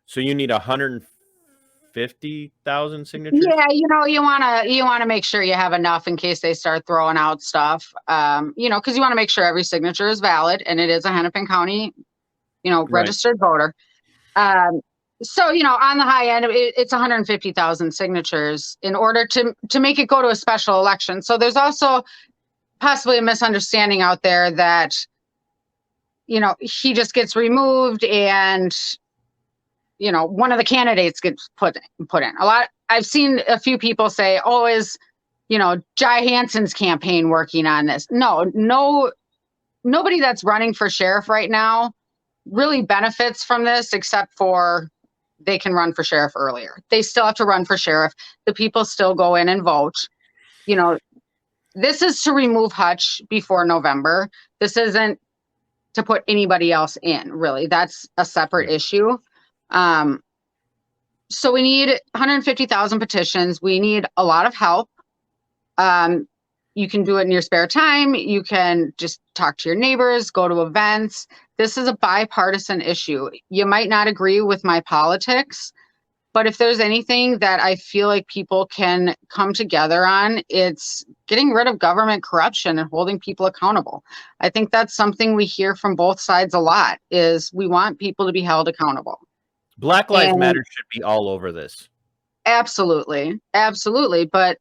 So you need 150,000 signatures? Yeah, you want to make sure you have enough in case they start throwing out stuff, because you want to make sure every signature is valid, and it is a Hennepin County, registered voter. So, on the high end, it's 150,000 signatures in order to make it go to a special election. So there's also possibly a misunderstanding out there that, he just gets removed and, one of the candidates gets put in. I've seen a few people say, oh, is, Jai Hanson's campaign working on this? No, nobody that's running for sheriff right now really benefits from this, except for they can run for sheriff earlier. They still have to run for sheriff. The people still go in and vote. This is to remove Hutch before November. This isn't to put anybody else in, really. That's a separate issue. So we need 150,000 petitions. We need a lot of help. You can do it in your spare time. You can just talk to your neighbors, go to events. This is a bipartisan issue. You might not agree with my politics, but if there's anything that I feel like people can come together on, it's getting rid of government corruption and holding people accountable. I think that's something we hear from both sides a lot, is we want people to be held accountable. Black Lives Matter should be all over this. Absolutely. Absolutely. But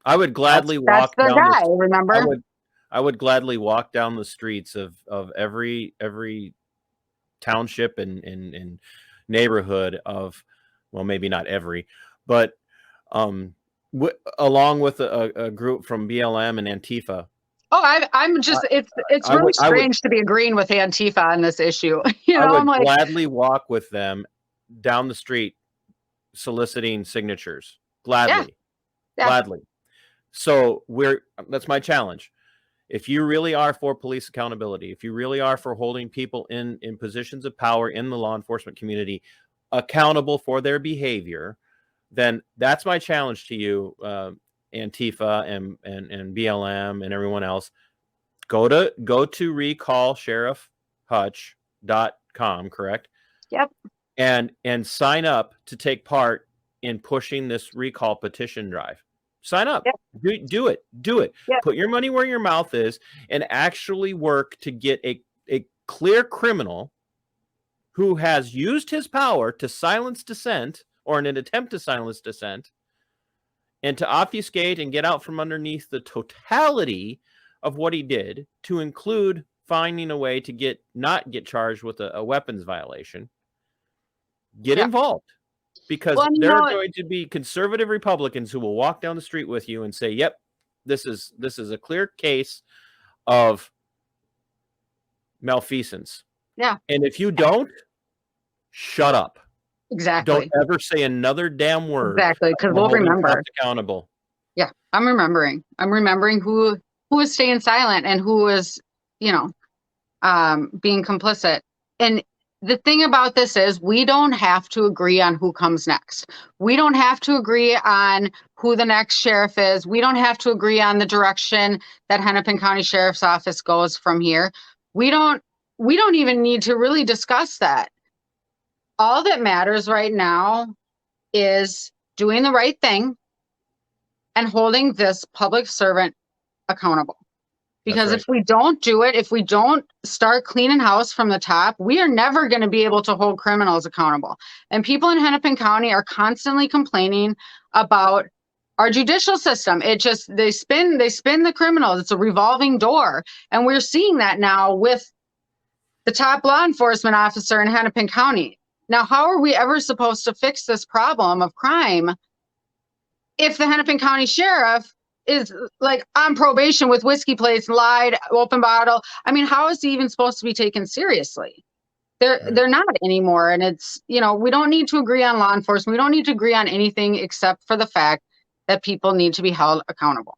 I would gladly walk down guy, remember? I would gladly walk down the streets of every township and neighborhood of, well, maybe not every, but along with a group from BLM and Antifa. Oh, I'm just, it's really strange to be agreeing with Antifa on this issue. You know, I would I'm like, gladly walk with them down the street soliciting signatures. Gladly. Yeah. Gladly. So that's my challenge. If you really are for police accountability, if you really are for holding people in positions of power in the law enforcement community accountable for their behavior, then that's my challenge to you, Antifa and BLM and everyone else. Go to recallsheriffhutch.com, correct? Yep. And sign up to take part in pushing this recall petition drive. Sign up. Yep. Do it. Yep. Put your money where your mouth is and actually work to get a clear criminal who has used his power to silence dissent, or in an attempt to silence dissent, and to obfuscate and get out from underneath the totality of what he did, to include finding a way to not get charged with a weapons violation. Get involved. Because there are going to be conservative Republicans who will walk down the street with you and say, yep, this is a clear case of malfeasance. Yeah. And if you don't, shut up. Exactly. Don't ever say another damn word. Exactly, because we'll remember. Accountable. Yeah, I'm remembering who is staying silent and who is, being complicit. And the thing about this is we don't have to agree on who comes next. We don't have to agree on who the next sheriff is. We don't have to agree on the direction that Hennepin County Sheriff's Office goes from here. We don't even need to really discuss that. All that matters right now is doing the right thing and holding this public servant accountable. Because if we don't do it, if we don't start cleaning house from the top, we are never going to be able to hold criminals accountable. And people in Hennepin County are constantly complaining about our judicial system. It just, they spin the criminals. It's a revolving door. And we're seeing that now with the top law enforcement officer in Hennepin County. Now, how are we ever supposed to fix this problem of crime if the Hennepin County Sheriff is like on probation with whiskey plates, lied, open bottle? I mean, how is he even supposed to be taken seriously? They're not anymore. And it's, we don't need to agree on law enforcement. We don't need to agree on anything except for the fact that people need to be held accountable.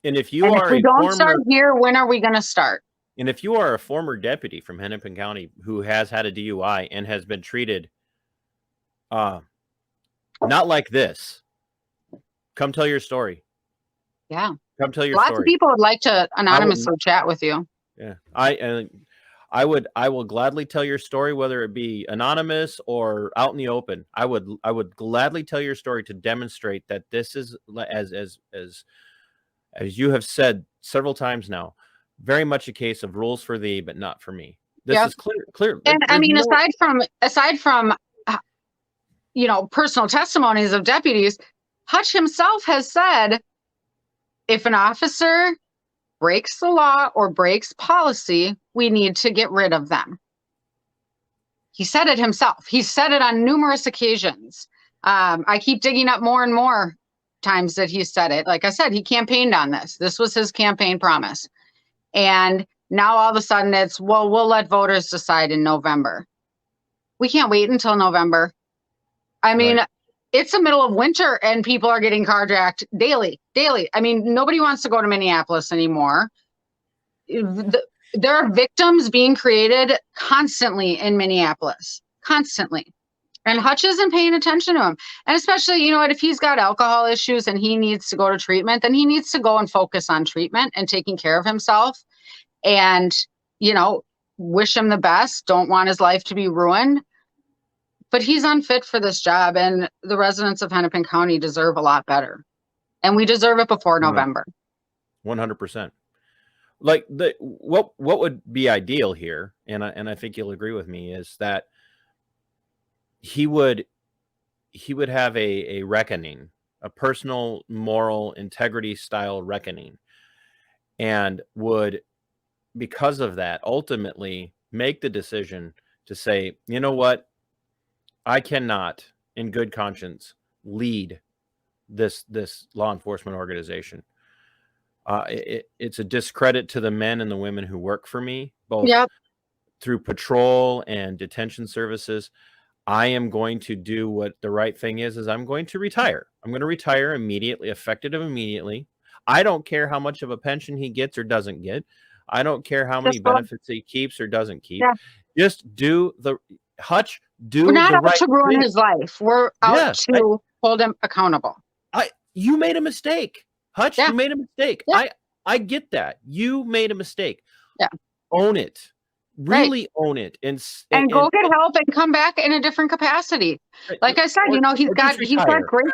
And if we don't start here, when are we going to start? And if you are a former deputy from Hennepin County who has had a DUI and has been treated not like this, come tell your story. Yeah. Come tell your story. Lots of people would like to anonymously chat with you. Yeah. I will gladly tell your story, whether it be anonymous or out in the open. I would gladly tell your story to demonstrate that this is, as you have said several times now, very much a case of rules for thee, but not for me. This is clear. And I mean, aside from personal testimonies of deputies, Hutch himself has said, if an officer breaks the law or breaks policy, we need to get rid of them. He said it himself. He said it on numerous occasions. I keep digging up more and more times that he said it. Like I said, he campaigned on this. This was his campaign promise. And now all of a sudden it's, well, we'll let voters decide in November. We can't wait until November. I mean, It's the middle of winter and people are getting carjacked daily. I mean, nobody wants to go to Minneapolis anymore. There are victims being created constantly in Minneapolis, constantly. And Hutch isn't paying attention to him. And especially, you know what, if he's got alcohol issues and he needs to go to treatment, then he needs to go and focus on treatment and taking care of himself. And, you know, wish him the best. Don't want his life to be ruined. But he's unfit for this job. And the residents of Hennepin County deserve a lot better. And we deserve it before November. 100%. Like what would be ideal here, and I think you'll agree with me, is that he would have a reckoning, a personal moral integrity style reckoning, and would, because of that, ultimately make the decision to say, you know what, I cannot in good conscience lead this law enforcement organization. It's a discredit to the men and the women who work for me, both through patrol and detention services. I am going to do what the right thing is I'm going to retire. I'm going to retire immediately, effective immediately. I don't care how much of a pension he gets or doesn't get. I don't care how many benefits he keeps or doesn't keep. Yeah. Just do the Hutch. We're not out to ruin his life. We're out to hold him accountable. You made a mistake, Hutch. You made a mistake. I get that. You made a mistake. Yeah. Own it. Really own it and go get help and come back in a different capacity. Like I said, you know, he's got great.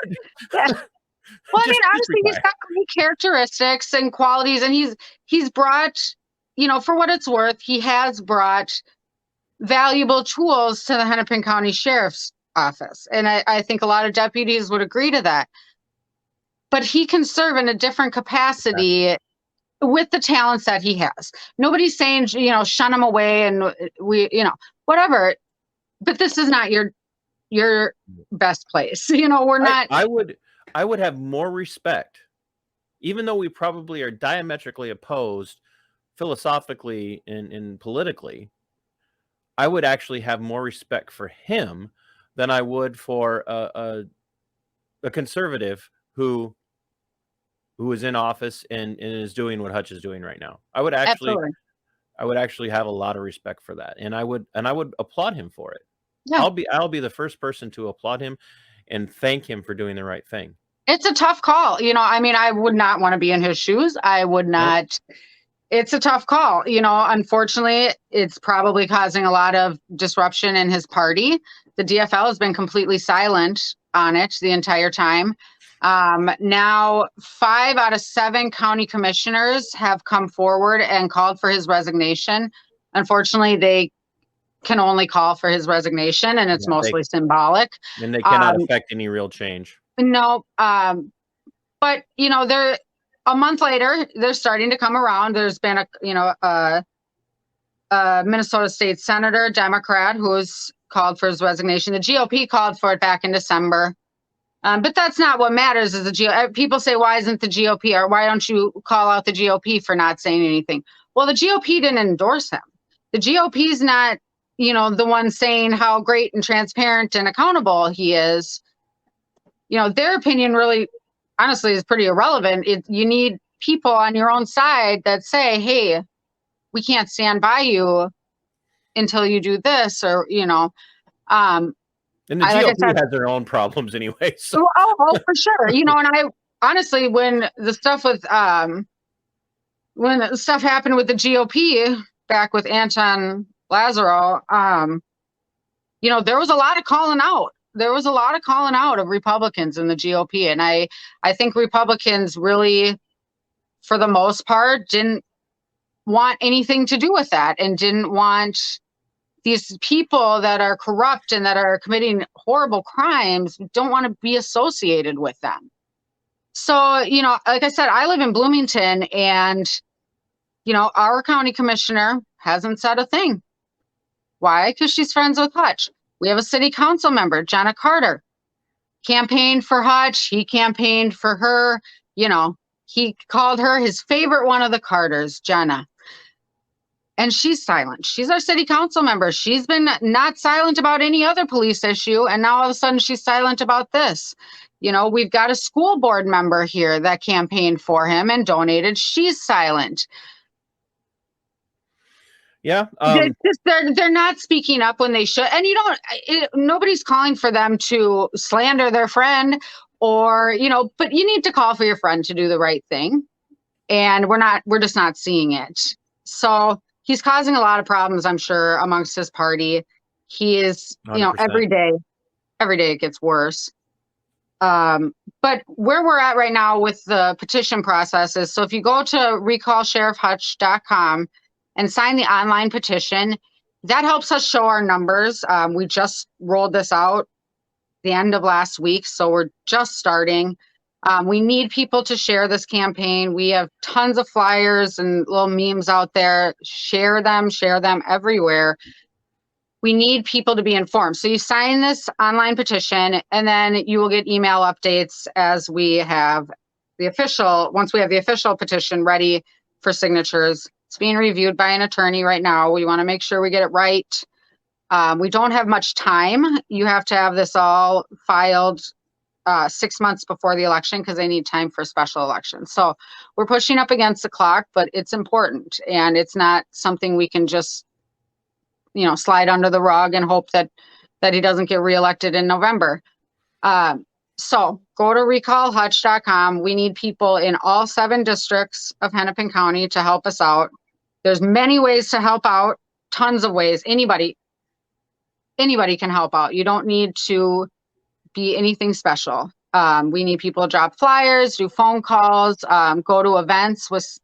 Well, I mean, honestly, he's got great characteristics and qualities, and he's brought, you know, for what it's worth, he has brought valuable tools to the Hennepin County Sheriff's Office, and I think a lot of deputies would agree to that. But he can serve in a different capacity. With the talents that he has. Nobody's saying, you know, shun him away and we, you know, whatever. But this is not your best place. You know, we're not. I would have more respect, even though we probably are diametrically opposed philosophically and politically. I would actually have more respect for him than I would for a conservative who is in office and is doing what Hutch is doing right now. I would actually have a lot of respect for that. And I would applaud him for it. Yeah. I'll be the first person to applaud him and thank him for doing the right thing. It's a tough call. You know, I mean, I would not want to be in his shoes. I would not. Nope. It's a tough call. You know, unfortunately, it's probably causing a lot of disruption in his party. The DFL has been completely silent on it the entire time. Now 5 out of 7 county commissioners have come forward and called for his resignation. Unfortunately, they can only call for his resignation, and it's mostly symbolic. And they cannot affect any real change. No, but you know, they're a month later, they're starting to come around. There's been a Minnesota State Senator, Democrat, who's called for his resignation. The GOP called for it back in December. But that's not what matters. Is people say, why isn't the GOP, or why don't you call out the GOP for not saying anything? Well, the GOP didn't endorse him. The GOP is not, you know, the one saying how great and transparent and accountable he is. You know, their opinion really, honestly, is pretty irrelevant. You need people on your own side that say, hey, we can't stand by you until you do this, or, you know, and the GOP has their own problems anyway. So. Oh, for sure. You know, and I honestly, when the stuff happened with the GOP back with Anton Lazaro, you know, there was a lot of calling out. There was a lot of calling out of Republicans in the GOP. And I think Republicans really, for the most part, didn't want anything to do with that, and didn't want these people that are corrupt and that are committing horrible crimes, don't want to be associated with them. So, you know, like I said, I live in Bloomington, and, you know, our county commissioner hasn't said a thing. Why? Because she's friends with Hutch. We have a city council member, Jenna Carter, campaigned for Hutch. He campaigned for her. You know, he called her his favorite one of the Carters, Jenna. And she's silent. She's our city council member. She's been not silent about any other police issue. And now all of a sudden she's silent about this. You know, we've got a school board member here that campaigned for him and donated. She's silent. Yeah. They're not speaking up when they should, and nobody's calling for them to slander their friend, or but you need to call for your friend to do the right thing, and we're just not seeing it. So he's causing a lot of problems, I'm sure, amongst his party. He is, 100%. every day it gets worse. But where we're at right now with the petition process is, so if you go to recallsheriffhutch.com and sign the online petition, that helps us show our numbers. We just rolled this out the end of last week, so we're just starting. We need people to share this campaign. We have tons of flyers and little memes out there. Share them everywhere. We need people to be informed. So you sign this online petition, and then you will get email updates as we have once we have the official petition ready for signatures. It's being reviewed by an attorney right now. We want to make sure we get it right. We don't have much time. You have to have this all filed 6 months before the election, because they need time for special elections. So we're pushing up against the clock, but it's important, and it's not something we can just slide under the rug and hope that he doesn't get reelected in November. So go to recallhutch.com. We need people in all 7 districts of Hennepin County to help us out. There's many ways to help out, tons of ways. Anybody can help out. You don't need to be anything special. We need people to drop flyers, do phone calls, go to events with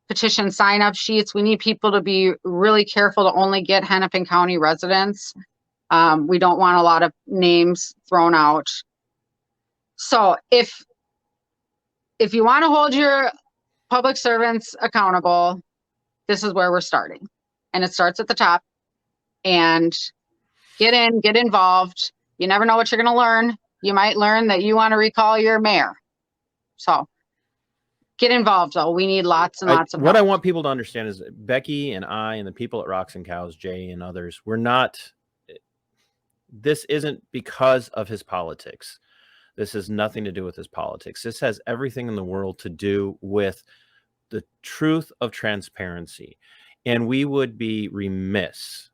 petition sign-up sheets. We need people to be really careful to only get Hennepin County residents. We don't want a lot of names thrown out. So if you want to hold your public servants accountable, this is where we're starting. And it starts at the top. And get involved. You never know what you're going to learn. You might learn that you want to recall your mayor. So get involved, though. We need lots and lots of what help. I want people to understand is Becky and I and the people at Rocks and Cows, Jay and others, this isn't because of his politics. This has nothing to do with his politics. This has everything in the world to do with the truth of transparency. And we would be remiss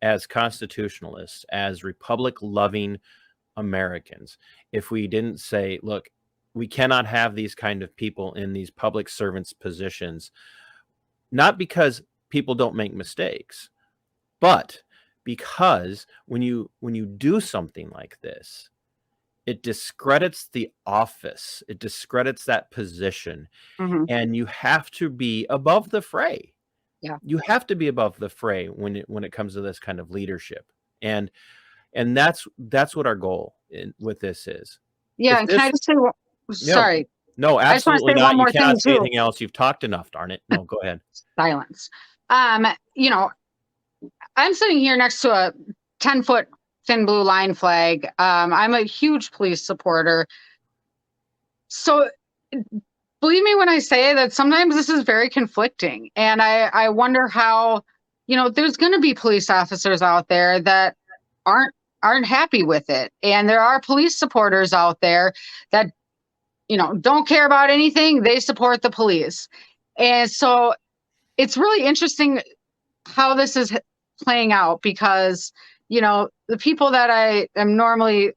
as constitutionalists, as republic-loving Americans, if we didn't say, look, we cannot have these kind of people in these public servants positions, not because people don't make mistakes, but because when you do something like this, it discredits the office, it discredits that position, and you have to be above the fray. Yeah, you have to be above the fray when it comes to this kind of leadership, and that's what our goal with this is. Yeah, and can I just say, sorry? No, absolutely not. You cannot say anything else. You've talked enough. Darn it! No, go ahead. Silence. I'm sitting here next to a 10-foot thin blue line flag. I'm a huge police supporter. So believe me when I say that sometimes this is very conflicting. And I wonder how, there's going to be police officers out there that aren't happy with it. And there are police supporters out there that, don't care about anything. They support the police. And so it's really interesting how this is playing out, because the people that I am normally,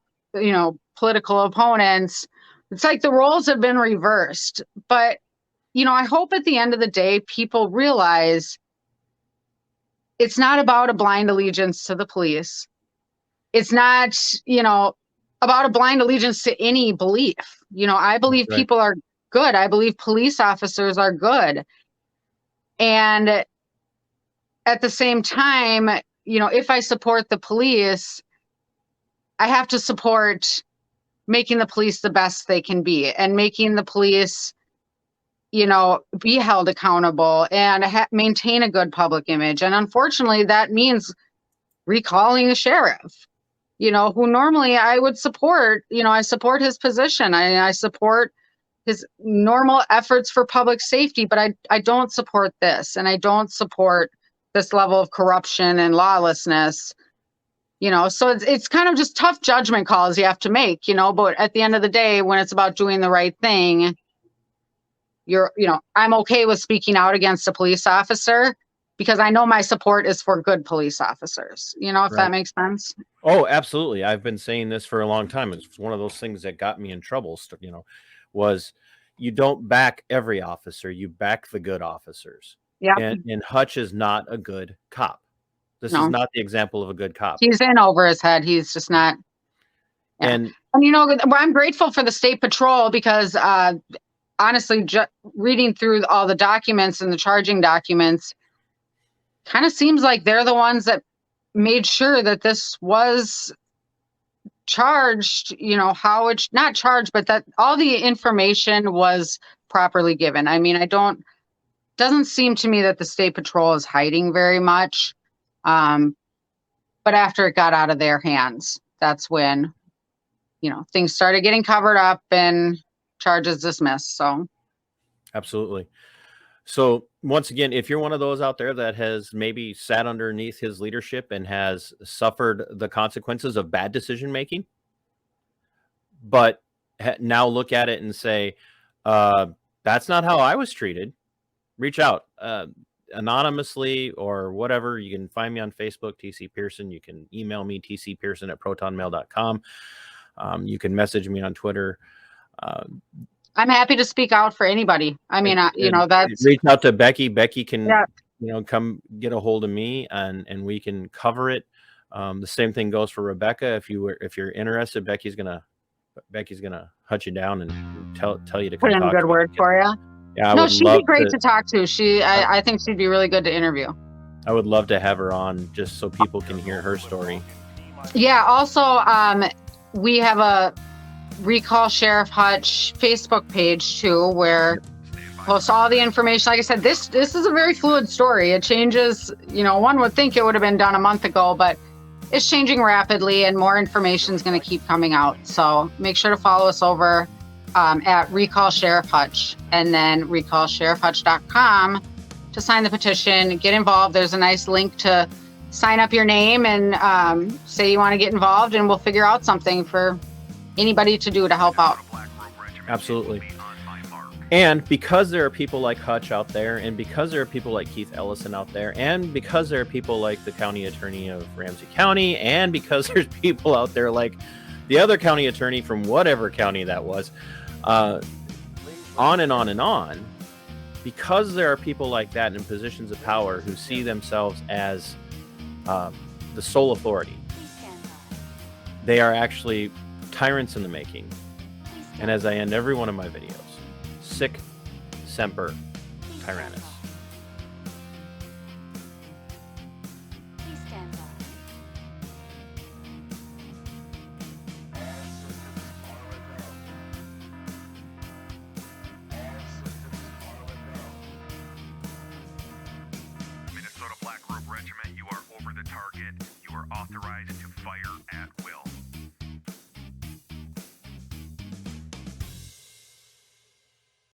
political opponents, it's like the roles have been reversed. But, I hope at the end of the day, people realize it's not about a blind allegiance to the police. It's not, about a blind allegiance to any belief. I believe people are good. I believe police officers are good. And at the same time, if I support the police, I have to support making the police the best they can be, and making the police, be held accountable and maintain a good public image. And unfortunately, that means recalling the sheriff, who normally I would support. I support his position. I support his normal efforts for public safety, but I don't support this, and I don't support this level of corruption and lawlessness. So it's kind of just tough judgment calls you have to make, but at the end of the day, when it's about doing the right thing, I'm okay with speaking out against a police officer, because I know my support is for good police officers, if Right. that makes sense. Oh, absolutely. I've been saying this for a long time. It's one of those things that got me in trouble, was you don't back every officer, you back the good officers. Yeah. And Hutch is not a good cop. This is No, not the example of a good cop. he's in over his head. He's just not. Yeah. And I'm grateful for the state patrol because honestly, reading through all the documents and the charging documents, kind of seems like they're the ones that made sure that this was charged, how it's not charged, but that all the information was properly given. I mean, doesn't seem to me that the state patrol is hiding very much. But after it got out of their hands, that's when, things started getting covered up and charges dismissed. So. absolutely. So once again, if you're one of those out there that has maybe sat underneath his leadership and has suffered the consequences of bad decision making, but now look at it and say, that's not how I was treated, reach out anonymously or whatever. You can find me on Facebook, TC Pearson. You can email me, tcpearson@protonmail.com. You can message me on Twitter. I'm happy to speak out for anybody. I mean, that's reach out to Becky. Becky can, come get a hold of me and we can cover it. The same thing goes for Rebecca. If you're interested, Becky's gonna hunt you down and tell you to put come in a good word for you. Yeah, no, she'd be great to talk to. I think she'd be really good to interview. I would love to have her on just so people can hear her story. Yeah. Also, we have a Recall Sheriff Hutch Facebook page too, where post all the information. Like I said, this is a very fluid story. It changes. One would think it would have been done a month ago, but it's changing rapidly, and more information is going to keep coming out. So make sure to follow us over at Recall Sheriff Hutch, and then recallsheriffhutch.com to sign the petition, get involved. There's a nice link to sign up your name and say you want to get involved, and we'll figure out something for anybody to do to help out. Absolutely. And because there are people like Hutch out there, and because there are people like Keith Ellison out there, and because there are people like the county attorney of Ramsey County, and because there's people out there like the other county attorney from whatever county that was, on and on and on, because there are people like that in positions of power who see themselves as the sole authority, they are actually tyrants in the making. And as I end every one of my videos, sic semper tyrannis. Minnesota Black Robe Regiment, you are over the target. You are authorized to fire at will.